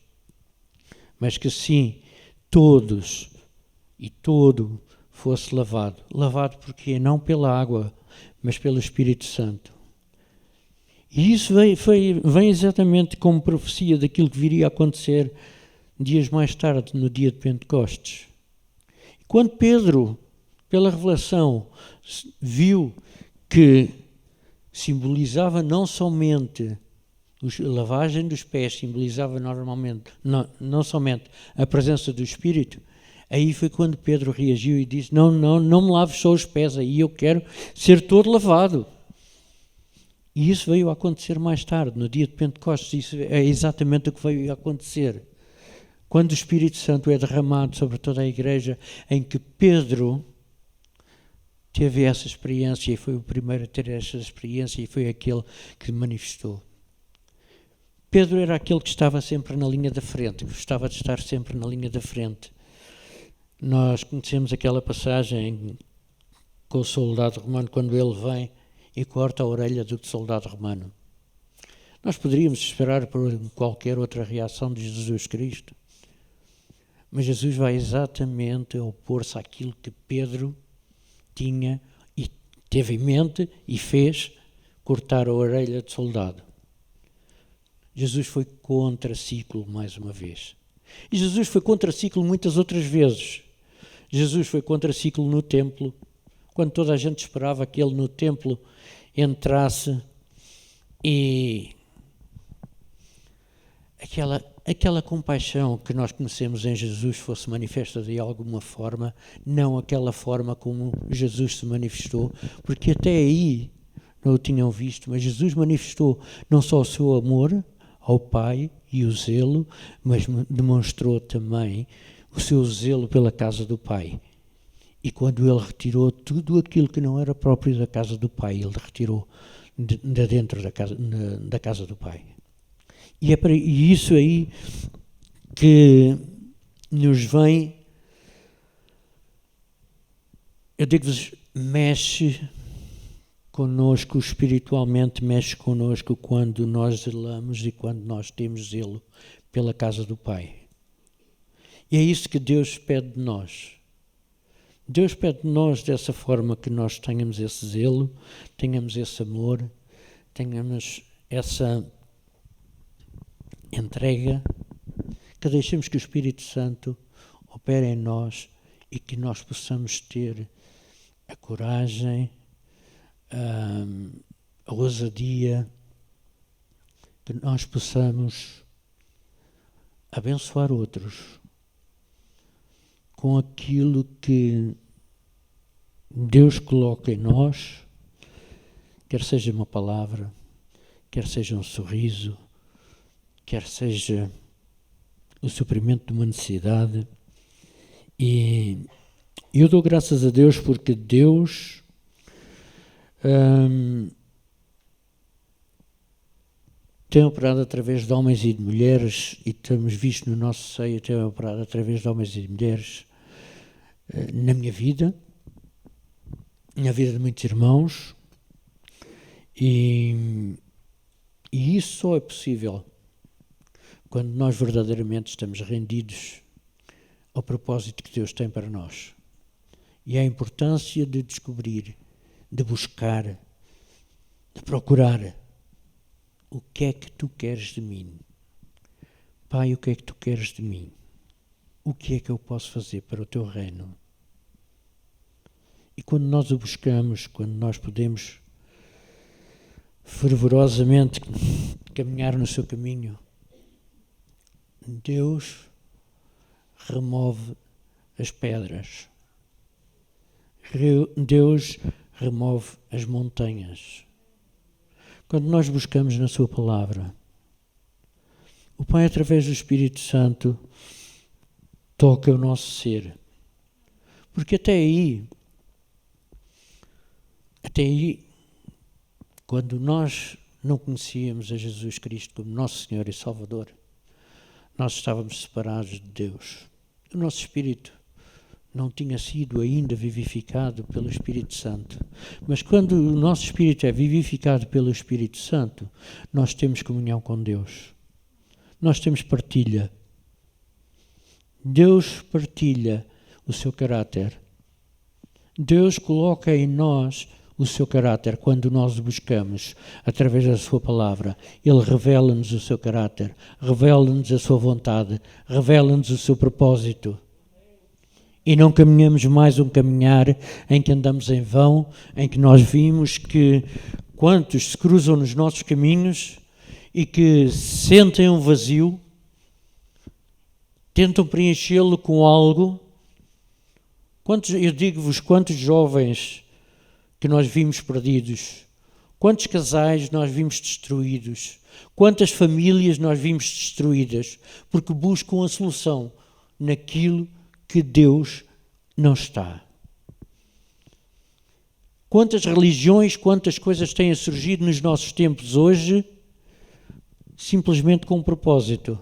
mas que sim, todos e todo fosse lavado. Lavado porque não pela água, mas pelo Espírito Santo. E isso vem exatamente como profecia daquilo que viria a acontecer dias mais tarde, no dia de Pentecostes. Quando Pedro, pela revelação, viu que simbolizava não somente a lavagem dos pés, simbolizava normalmente, não somente a presença do Espírito, aí foi quando Pedro reagiu e disse: não me laves só os pés, aí eu quero ser todo lavado. E isso veio a acontecer mais tarde, no dia de Pentecostes. Isso é exatamente o que veio a acontecer. Quando o Espírito Santo é derramado sobre toda a igreja, em que Pedro teve essa experiência, e foi o primeiro a ter essa experiência, e foi aquele que manifestou. Pedro era aquele que estava sempre na linha da frente, gostava de estar sempre na linha da frente. Nós conhecemos aquela passagem com o soldado romano, quando ele vem e corta a orelha do soldado romano. Nós poderíamos esperar por qualquer outra reação de Jesus Cristo, mas Jesus vai exatamente opor-se àquilo que Pedro tinha e teve em mente e fez: cortar a orelha de soldado. Jesus foi contraciclo mais uma vez. E Jesus foi contraciclo muitas outras vezes. Jesus foi contraciclo no templo, quando toda a gente esperava que ele no templo entrasse e aquela compaixão que nós conhecemos em Jesus fosse manifesta de alguma forma, não aquela forma como Jesus se manifestou, porque até aí não o tinham visto, mas Jesus manifestou não só o seu amor ao Pai e o zelo, mas demonstrou também o seu zelo pela casa do Pai. E quando ele retirou tudo aquilo que não era próprio da casa do Pai, ele retirou de dentro da casa do Pai. E é para isso aí que nos vem, eu digo-vos, mexe connosco espiritualmente, mexe connosco quando nós zelamos e quando nós temos zelo pela casa do Pai. E é isso que Deus pede de nós. Deus pede de nós dessa forma, que nós tenhamos esse zelo, tenhamos esse amor, tenhamos essa entrega, que deixemos que o Espírito Santo opere em nós e que nós possamos ter a coragem, a ousadia, que nós possamos abençoar outros com aquilo que Deus coloca em nós, quer seja uma palavra, quer seja um sorriso, quer seja o suprimento de uma necessidade. E eu dou graças a Deus porque Deus tem operado através de homens e de mulheres, e temos visto no nosso seio, tem operado através de homens e de mulheres na minha vida, na vida de muitos irmãos, e isso só é possível quando nós verdadeiramente estamos rendidos ao propósito que Deus tem para nós. E a importância de descobrir, de buscar de procurar o que é que tu queres de mim. Pai, o que é que tu queres de mim? O que é que eu posso fazer para o teu reino? E quando nós o buscamos, quando nós podemos fervorosamente caminhar no seu caminho, Deus remove as pedras. Deus remove as montanhas. Quando nós buscamos na sua palavra, o Pai, através do Espírito Santo, toca o nosso ser. Porque até aí, quando nós não conhecíamos a Jesus Cristo como nosso Senhor e Salvador, nós estávamos separados de Deus. O nosso espírito não tinha sido ainda vivificado pelo Espírito Santo. Mas quando o nosso espírito é vivificado pelo Espírito Santo, nós temos comunhão com Deus. Nós temos partilha. Deus partilha o seu caráter. Deus coloca em nós o seu caráter quando nós o buscamos através da sua palavra. Ele revela-nos o seu caráter, revela-nos a sua vontade, revela-nos o seu propósito. E não caminhamos mais um caminhar em que andamos em vão, em que nós vimos que quantos se cruzam nos nossos caminhos e que sentem um vazio, tentam preenchê-lo com algo. Eu digo-vos, quantos jovens que nós vimos perdidos, quantos casais nós vimos destruídos, quantas famílias nós vimos destruídas, porque buscam a solução naquilo que Deus não está. Quantas religiões, quantas coisas têm surgido nos nossos tempos hoje, simplesmente com um propósito: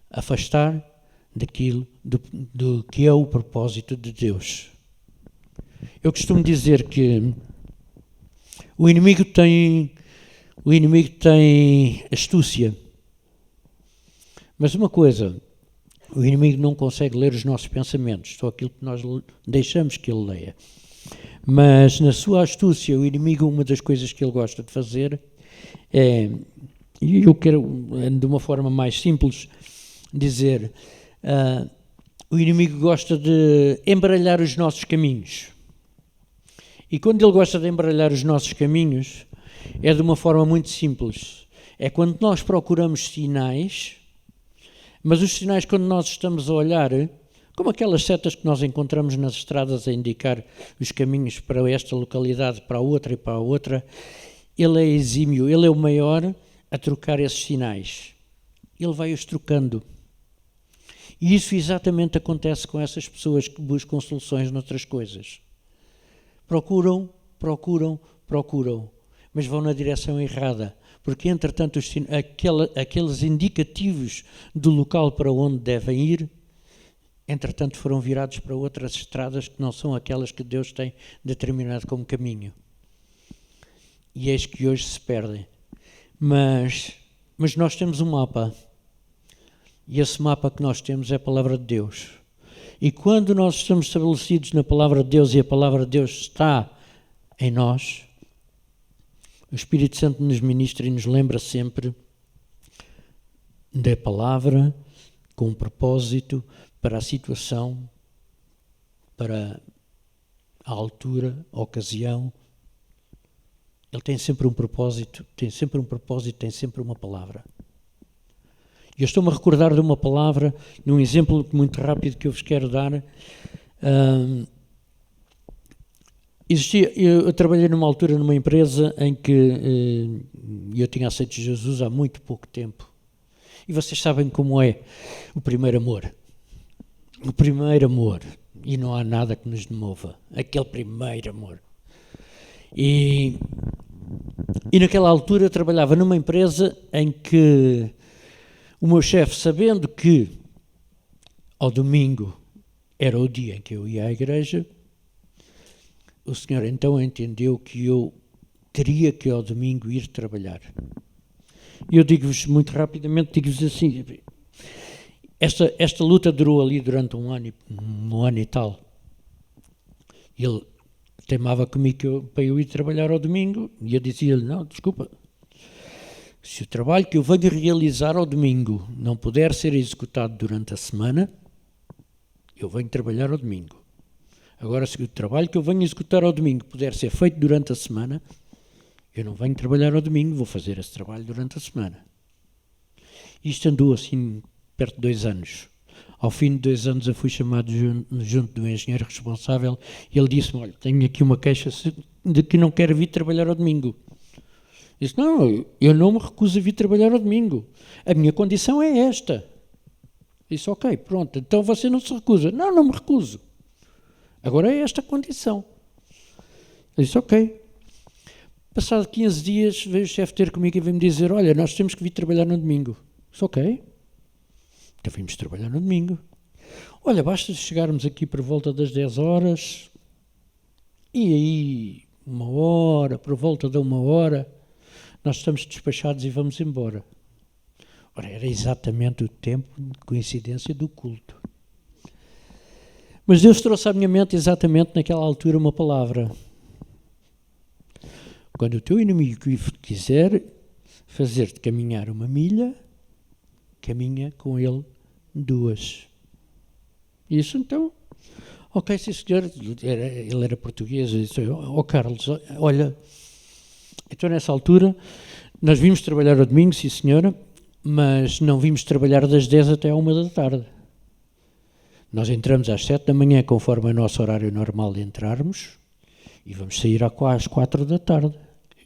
afastar daquilo do que é o propósito de Deus. Eu costumo dizer que o inimigo tem astúcia, mas uma coisa, o inimigo não consegue ler os nossos pensamentos, só aquilo que nós deixamos que ele leia. Mas na sua astúcia, o inimigo, uma das coisas que ele gosta de fazer é, e eu quero de uma forma mais simples dizer, o inimigo gosta de embaralhar os nossos caminhos. E quando ele gosta de embaralhar os nossos caminhos, é de uma forma muito simples. É quando nós procuramos sinais, mas os sinais, quando nós estamos a olhar, como aquelas setas que nós encontramos nas estradas a indicar os caminhos para esta localidade, para a outra e para a outra, ele é exímio, ele é o maior a trocar esses sinais. Ele vai-os trocando. E isso exatamente acontece com essas pessoas que buscam soluções noutras coisas. Procuram, mas vão na direção errada, porque entretanto aqueles indicativos do local para onde devem ir, entretanto foram virados para outras estradas que não são aquelas que Deus tem determinado como caminho. E eis que hoje se perdem. Mas nós temos um mapa, e esse mapa que nós temos é a Palavra de Deus. E quando nós estamos estabelecidos na Palavra de Deus e a Palavra de Deus está em nós, o Espírito Santo nos ministra e nos lembra sempre da Palavra com um propósito para a situação, para a altura, a ocasião. Ele tem sempre um propósito, tem sempre uma palavra. E eu estou-me a recordar de uma palavra, de um exemplo muito rápido que eu vos quero dar. Eu trabalhei numa altura numa empresa em que eu tinha aceito Jesus há muito pouco tempo. E vocês sabem como é o primeiro amor. O primeiro amor. E não há nada que nos demova. Aquele primeiro amor. E naquela altura eu trabalhava numa empresa em que o meu chefe, sabendo que ao domingo era o dia em que eu ia à igreja, o senhor então entendeu que eu teria que ao domingo ir trabalhar. E eu digo-vos muito rapidamente, digo-vos assim, esta luta durou ali durante um ano e tal. Ele teimava comigo para eu ir trabalhar ao domingo, e eu dizia-lhe, não, desculpa, se o trabalho que eu venho realizar ao domingo não puder ser executado durante a semana, eu venho trabalhar ao domingo. Agora, se o trabalho que eu venho executar ao domingo puder ser feito durante a semana, eu não venho trabalhar ao domingo, vou fazer esse trabalho durante a semana. Isto andou assim perto de 2 anos. Ao fim de 2 anos eu fui chamado junto do engenheiro responsável e ele disse-me, olha, tenho aqui uma queixa de que não quero vir trabalhar ao domingo. Disse, não, eu não me recuso a vir trabalhar ao domingo. A minha condição é esta. Disse, ok, pronto, então você não se recusa. Não, não me recuso. Agora é esta a condição. Eu disse, ok. Passado 15 dias veio o chefe ter comigo e veio-me dizer, olha, nós temos que vir trabalhar no domingo. Disse, ok. Então vimos trabalhar no domingo. Olha, basta chegarmos aqui por volta das 10 horas e aí 1 hora, por volta de 1 hora, nós estamos despachados e vamos embora. Ora, era exatamente o tempo de coincidência do culto. Mas Deus trouxe à minha mente exatamente naquela altura uma palavra. Quando o teu inimigo quiser fazer-te caminhar 1 milha, caminha com ele 2. Isso então, ok, sim senhor, ele era português, eu disse, Carlos, olha, então nessa altura nós vimos trabalhar ao domingo, sim senhora, mas não vimos trabalhar das 10 até à 1 da tarde. Nós entramos às 7 da manhã, conforme o nosso horário normal de entrarmos, e vamos sair às 4 da tarde.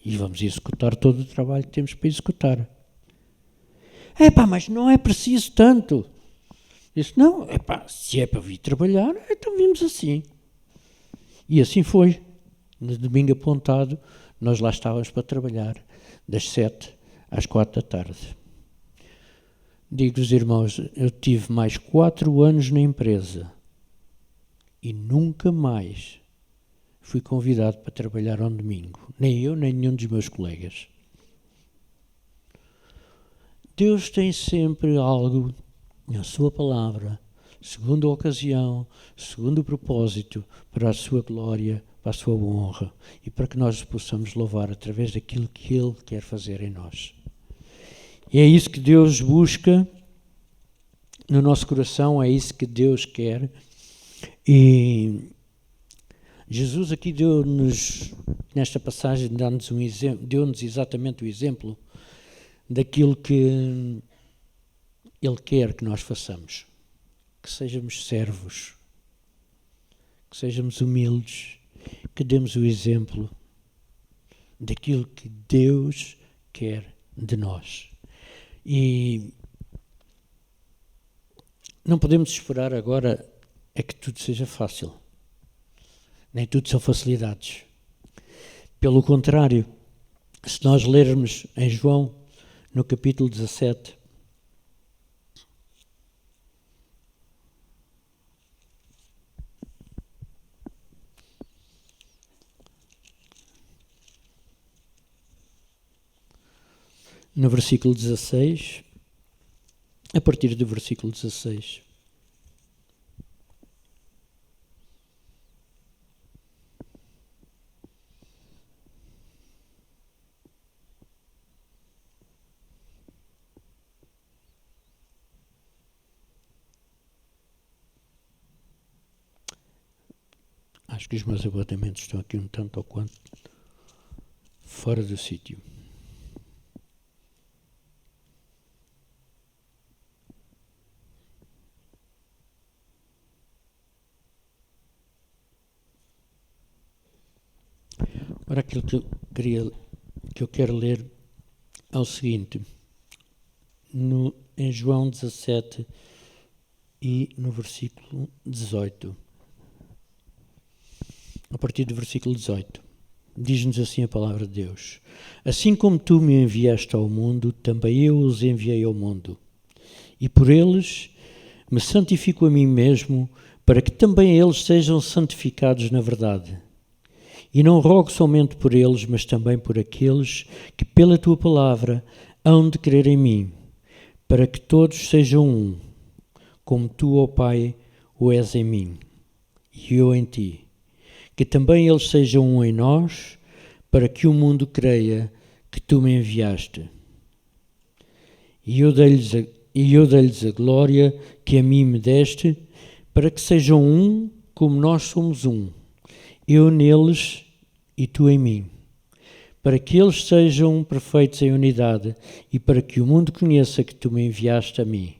E vamos executar todo o trabalho que temos para executar. Mas não é preciso tanto. Disse, não, se é para vir trabalhar, então vimos assim. E assim foi. No domingo apontado, nós lá estávamos para trabalhar, das 7 às 4 da tarde. Digo-vos, irmãos, eu tive mais 4 anos na empresa e nunca mais fui convidado para trabalhar ao domingo. Nem eu, nem nenhum dos meus colegas. Deus tem sempre algo na sua palavra, segundo a ocasião, segundo o propósito, para a sua glória, para a sua honra e para que nós possamos louvar através daquilo que Ele quer fazer em nós. E é isso que Deus busca no nosso coração, é isso que Deus quer. E Jesus aqui deu-nos, nesta passagem, deu-nos exatamente o exemplo daquilo que Ele quer que nós façamos. Que sejamos servos, que sejamos humildes, que demos o exemplo daquilo que Deus quer de nós. E não podemos esperar agora que tudo seja fácil. Nem tudo são facilidades. Pelo contrário, se nós lermos em João, no capítulo 17, no versículo 16, a partir do versículo 16. Acho que os meus apontamentos estão aqui um tanto ou quanto fora do sítio. Ora, aquilo que eu quero ler é o seguinte, em João 17 e no versículo 18. A partir do versículo 18, diz-nos assim a palavra de Deus: assim como tu me enviaste ao mundo, também eu os enviei ao mundo. E por eles me santifico a mim mesmo, para que também eles sejam santificados na verdade. E não rogo somente por eles, mas também por aqueles que pela tua palavra hão de crer em mim, para que todos sejam um, como tu, ó Pai, o és em mim, e eu em ti. que também eles sejam um em nós, para que o mundo creia que tu me enviaste. E eu dei-lhes a glória que a mim me deste, para que sejam um como nós somos um, eu neles e tu em mim, para que eles sejam perfeitos em unidade e para que o mundo conheça que tu me enviaste a mim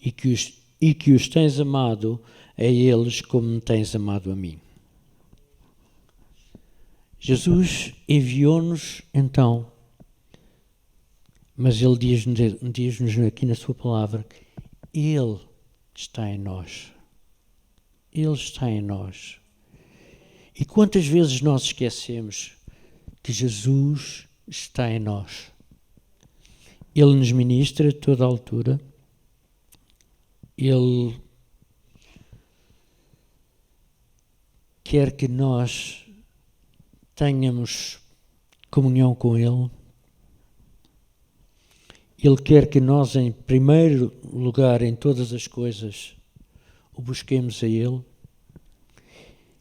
e que os tens amado a eles como me tens amado a mim. Jesus enviou-nos então, mas Ele diz-nos aqui na sua palavra que Ele está em nós. Ele está em nós. E quantas vezes nós esquecemos que Jesus está em nós? Ele nos ministra a toda a altura. Ele quer que nós tenhamos comunhão com Ele. Ele quer que nós, em primeiro lugar, em todas as coisas, o busquemos a Ele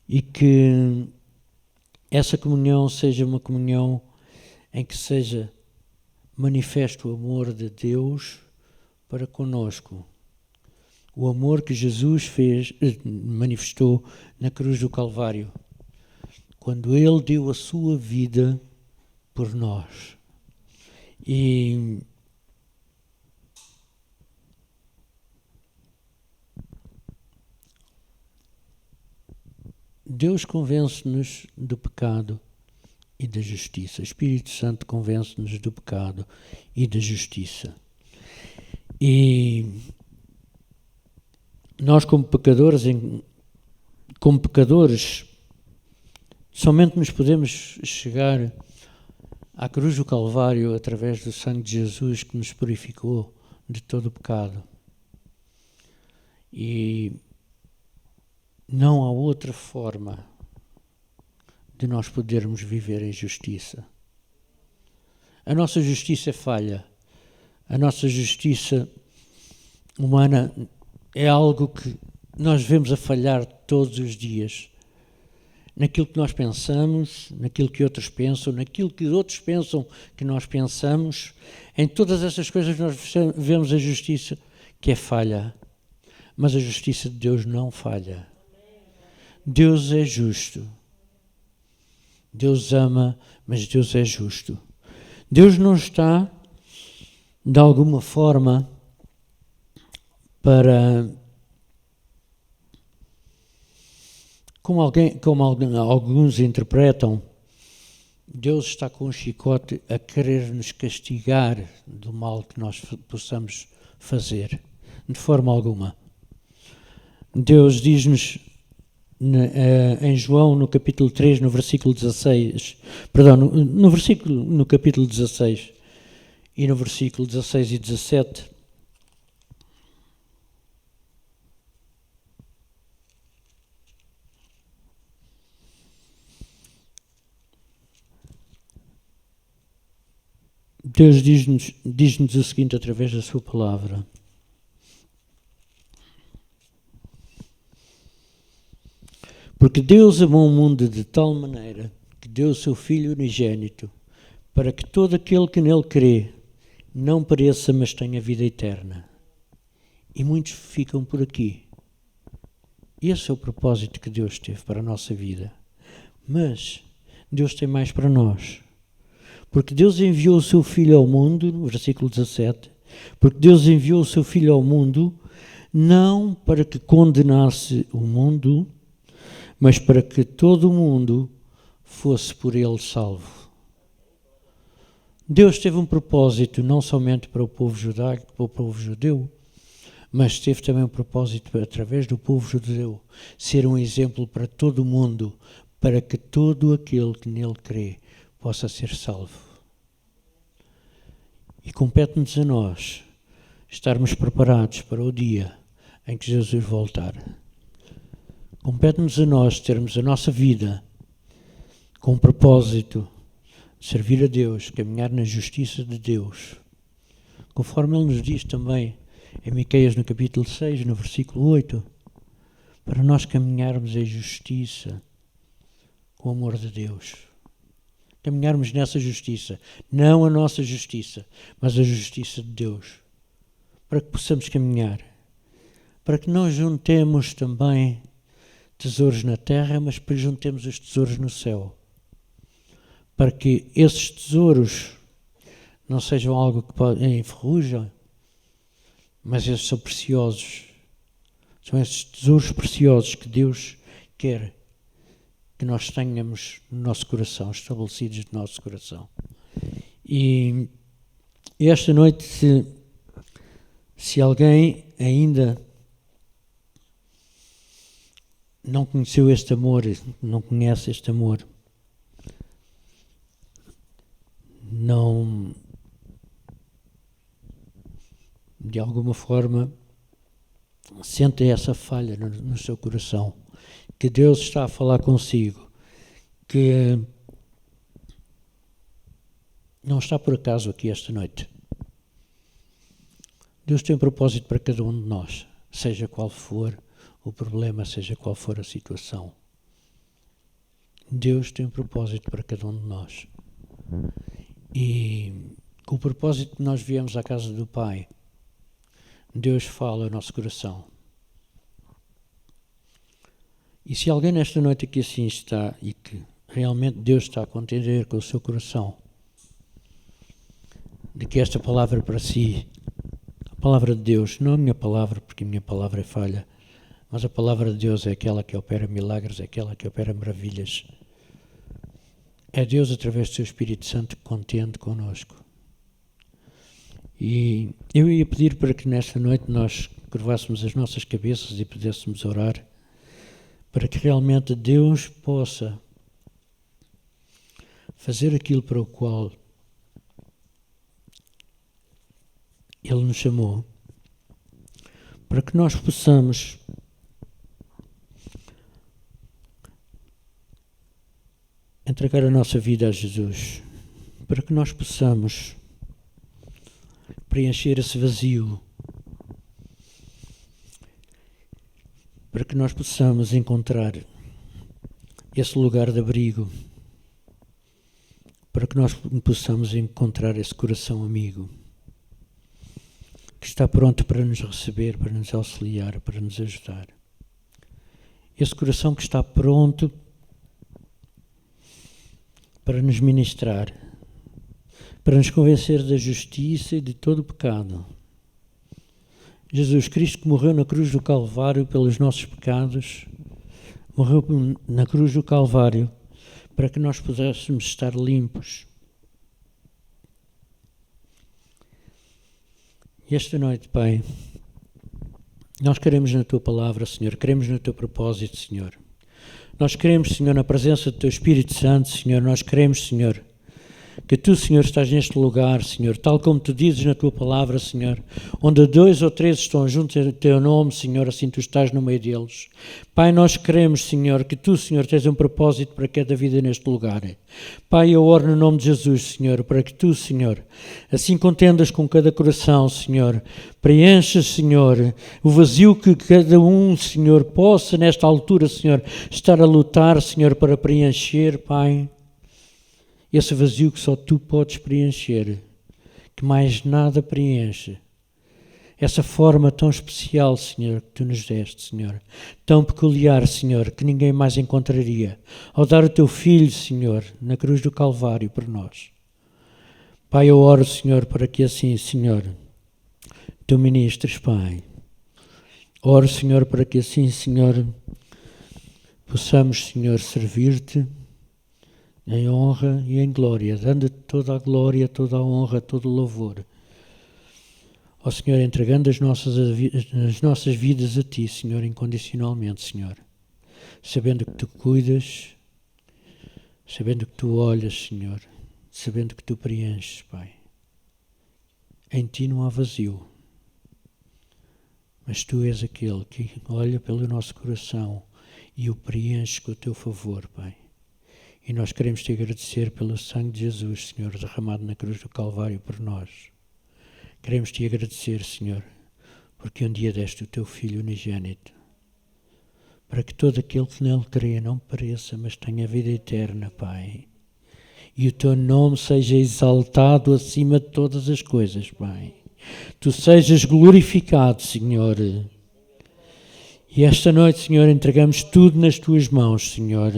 e que essa comunhão seja uma comunhão em que seja manifesto o amor de Deus para conosco. O amor que Jesus manifestou na cruz do Calvário, quando Ele deu a sua vida por nós. E Deus convence-nos do pecado e da justiça. O Espírito Santo convence-nos do pecado e da justiça. E nós, como pecadores, somente nos podemos chegar à cruz do Calvário através do sangue de Jesus que nos purificou de todo o pecado. E não há outra forma de nós podermos viver em justiça. A nossa justiça é falha. A nossa justiça humana é algo que nós vemos a falhar todos os dias. Naquilo que nós pensamos, naquilo que outros pensam, naquilo que outros pensam que nós pensamos. Em todas essas coisas nós vemos a justiça que é falha. Mas a justiça de Deus não falha. Deus é justo. Deus ama, mas Deus é justo. Deus não está, de alguma forma, para... Como alguns interpretam, Deus está com um chicote a querer nos castigar do mal que nós possamos fazer. De forma alguma. Deus diz-nos em João, no capítulo 3, no versículo 16, no capítulo 16 e no versículo 16 e 17, Deus diz-nos o seguinte através da sua palavra. Porque Deus amou o mundo de tal maneira que deu o seu Filho unigênito, para que todo aquele que nele crê não pereça, mas tenha vida eterna. E muitos ficam por aqui. Esse é o propósito que Deus teve para a nossa vida. Mas Deus tem mais para nós. Porque Deus enviou o seu Filho ao mundo, no versículo 17, porque Deus enviou o seu Filho ao mundo, não para que condenasse o mundo, mas para que todo o mundo fosse por ele salvo. Deus teve um propósito não somente para o povo judaico, para o povo judeu, mas teve também um propósito através do povo judeu, ser um exemplo para todo o mundo, para que todo aquele que nele crê possa ser salvo. E compete-nos a nós estarmos preparados para o dia em que Jesus voltar. Compete-nos a nós termos a nossa vida com o propósito de servir a Deus, caminhar na justiça de Deus. Conforme Ele nos diz também em Miqueias no capítulo 6, no versículo 8, para nós caminharmos em justiça, com o amor de Deus. Caminharmos nessa justiça, não a nossa justiça, mas a justiça de Deus, para que possamos caminhar, para que não juntemos também tesouros na terra, mas para que juntemos os tesouros no céu, para que esses tesouros não sejam algo que enferruja, mas esses são preciosos, são esses tesouros preciosos que Deus quer que nós tenhamos no nosso coração, estabelecidos no nosso coração. E esta noite, se alguém ainda não conheceu este amor, não conhece este amor, não, de alguma forma, sente essa falha no seu coração, que Deus está a falar consigo, que não está por acaso aqui esta noite. Deus tem um propósito para cada um de nós, seja qual for o problema, seja qual for a situação. Deus tem um propósito para cada um de nós. E com o propósito de nós viemos à casa do Pai, Deus fala ao nosso coração. E se alguém nesta noite aqui assim está e que realmente Deus está a contender com o seu coração, de que esta palavra para si, a palavra de Deus, não a minha palavra, porque a minha palavra é falha, mas a palavra de Deus é aquela que opera milagres, é aquela que opera maravilhas. É Deus, através do seu Espírito Santo, que contende connosco. E eu ia pedir para que nesta noite nós curvássemos as nossas cabeças e pudéssemos orar, para que realmente Deus possa fazer aquilo para o qual Ele nos chamou, para que nós possamos entregar a nossa vida a Jesus, para que nós possamos preencher esse vazio, para que nós possamos encontrar esse lugar de abrigo, para que nós possamos encontrar esse coração amigo, que está pronto para nos receber, para nos auxiliar, para nos ajudar. Esse coração que está pronto para nos ministrar, para nos convencer da justiça e de todo o pecado. Jesus Cristo, que morreu na cruz do Calvário pelos nossos pecados, morreu na cruz do Calvário para que nós pudéssemos estar limpos. E esta noite, Pai, nós queremos na Tua palavra, Senhor, queremos no Teu propósito, Senhor. Nós queremos, Senhor, na presença do Teu Espírito Santo, Senhor, nós queremos, Senhor, que Tu, Senhor, estás neste lugar, Senhor, tal como Tu dizes na Tua palavra, Senhor, onde 2 ou 3 estão juntos em Teu nome, Senhor, assim Tu estás no meio deles. Pai, nós queremos, Senhor, que Tu, Senhor, tens um propósito para cada vida neste lugar. Pai, eu oro no nome de Jesus, Senhor, para que Tu, Senhor, assim contendas com cada coração, Senhor, preenchas, Senhor, o vazio que cada um, Senhor, possa nesta altura, Senhor, estar a lutar, Senhor, para preencher, Pai. Esse vazio que só Tu podes preencher, que mais nada preenche. Essa forma tão especial, Senhor, que Tu nos deste, Senhor, tão peculiar, Senhor, que ninguém mais encontraria, ao dar o Teu Filho, Senhor, na cruz do Calvário por nós. Pai, eu oro, Senhor, para que assim, Senhor, Tu ministres, Pai. Oro, Senhor, para que assim, Senhor, possamos, Senhor, servir-Te em honra e em glória, dando-Te toda a glória, toda a honra, todo o louvor. Ó Senhor, entregando as nossas vidas a Ti, Senhor, incondicionalmente, Senhor, sabendo que Tu cuidas, sabendo que Tu olhas, Senhor, sabendo que Tu preenches, Pai. Em Ti não há vazio, mas Tu és aquele que olha pelo nosso coração e o preenche com o Teu favor, Pai. E nós queremos Te agradecer pelo sangue de Jesus, Senhor, derramado na cruz do Calvário por nós. Queremos Te agradecer, Senhor, porque um dia deste o Teu Filho unigênito para que todo aquele que nele crê não pereça, mas tenha vida eterna, Pai. E o teu nome seja exaltado acima de todas as coisas, Pai. Tu sejas glorificado, Senhor. E esta noite, Senhor, entregamos tudo nas tuas mãos, Senhor.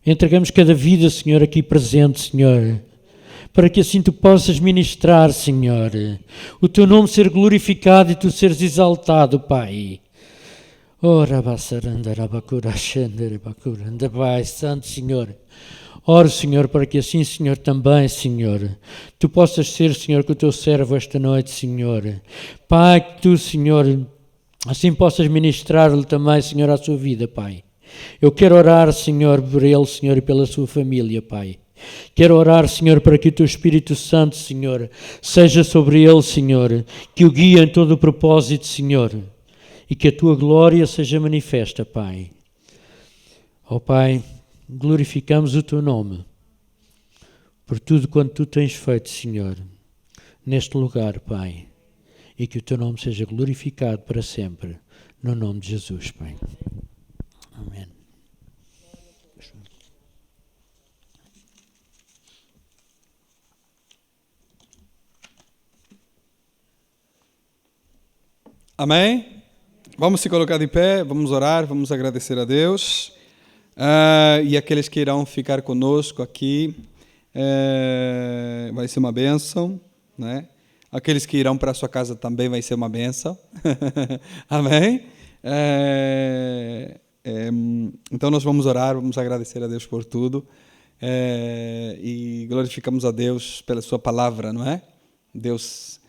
Entregamos cada vida, Senhor, aqui presente, Senhor, para que assim tu possas ministrar, Senhor. O teu nome ser glorificado e tu seres exaltado, Pai. Ora, Pai, Santo Senhor. Oro, Senhor, para que assim, Senhor, também, Senhor, tu possas ser, Senhor, com o teu servo esta noite, Senhor. Pai, que tu, Senhor, assim possas ministrar-lhe também, Senhor, a sua vida, Pai. Eu quero orar, Senhor, por ele, Senhor, e pela sua família, Pai. Quero orar, Senhor, para que o teu Espírito Santo, Senhor, seja sobre ele, Senhor, que o guie em todo o propósito, Senhor, e que a tua glória seja manifesta, Pai. Ó Pai, glorificamos o teu nome por tudo quanto tu tens feito, Senhor, neste lugar, Pai, e que o teu nome seja glorificado para sempre, no nome de Jesus, Pai. Amém. Amém? Vamos se colocar de pé, vamos orar, vamos agradecer a Deus. E aqueles que irão ficar conosco aqui, vai ser uma bênção, né? Aqueles que irão para a sua casa também vai ser uma bênção. Amém? Então nós vamos orar, vamos agradecer a Deus por tudo e glorificamos a Deus pela sua palavra, não é? Deus,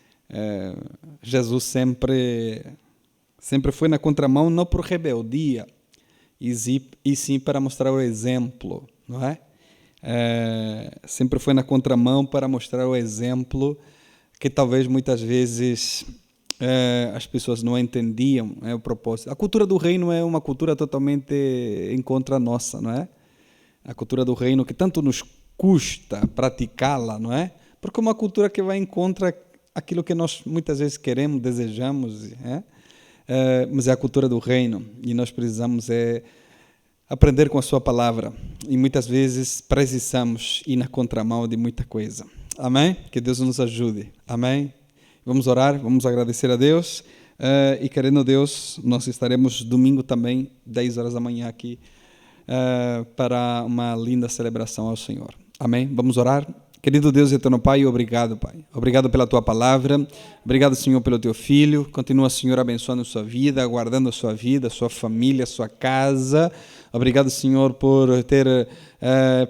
Jesus sempre foi na contramão, não por rebeldia, e sim para mostrar o exemplo, não é? Sempre foi na contramão para mostrar o exemplo que talvez muitas vezes as pessoas não entendiam o propósito. A cultura do reino é uma cultura totalmente em contra nossa, não é? A cultura do reino que tanto nos custa praticá-la, não é? Porque é uma cultura que vai em contra aquilo que nós muitas vezes queremos, desejamos, mas é a cultura do reino e nós precisamos aprender com a sua palavra e muitas vezes precisamos ir na contramão de muita coisa. Amém? Que Deus nos ajude. Amém? Vamos orar, vamos agradecer a Deus e querendo Deus, nós estaremos domingo também, 10 horas da manhã aqui, para uma linda celebração ao Senhor. Amém? Vamos orar? Querido Deus e eterno Pai, obrigado, Pai. Obrigado pela Tua palavra. Obrigado, Senhor, pelo Teu Filho. Continua, Senhor, abençoando a sua vida, guardando a sua vida, a sua família, a sua casa. Obrigado, Senhor, por ter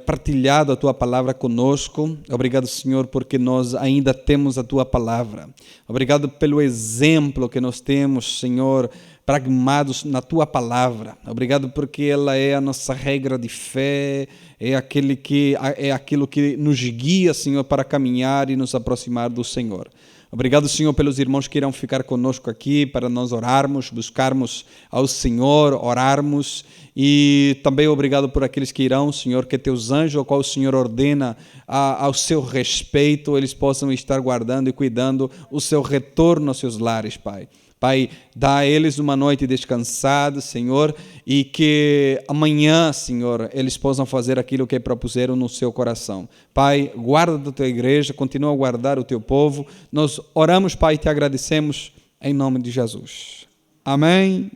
partilhado a Tua palavra conosco. Obrigado, Senhor, porque nós ainda temos a Tua palavra. Obrigado pelo exemplo que nós temos, Senhor, pragmados na Tua palavra. Obrigado porque ela é a nossa regra de fé, é aquilo que nos guia, Senhor, para caminhar e nos aproximar do Senhor. Obrigado, Senhor, pelos irmãos que irão ficar conosco aqui para nós orarmos, buscarmos ao Senhor, orarmos. E também obrigado por aqueles que irão, Senhor, que teus anjos, ao qual o Senhor ordena ao seu respeito, eles possam estar guardando e cuidando o seu retorno aos seus lares, Pai. Pai, dá a eles uma noite descansada, Senhor, e que amanhã, Senhor, eles possam fazer aquilo que propuseram no seu coração. Pai, guarda a tua igreja, continua a guardar o teu povo. Nós oramos, Pai, e te agradecemos em nome de Jesus. Amém.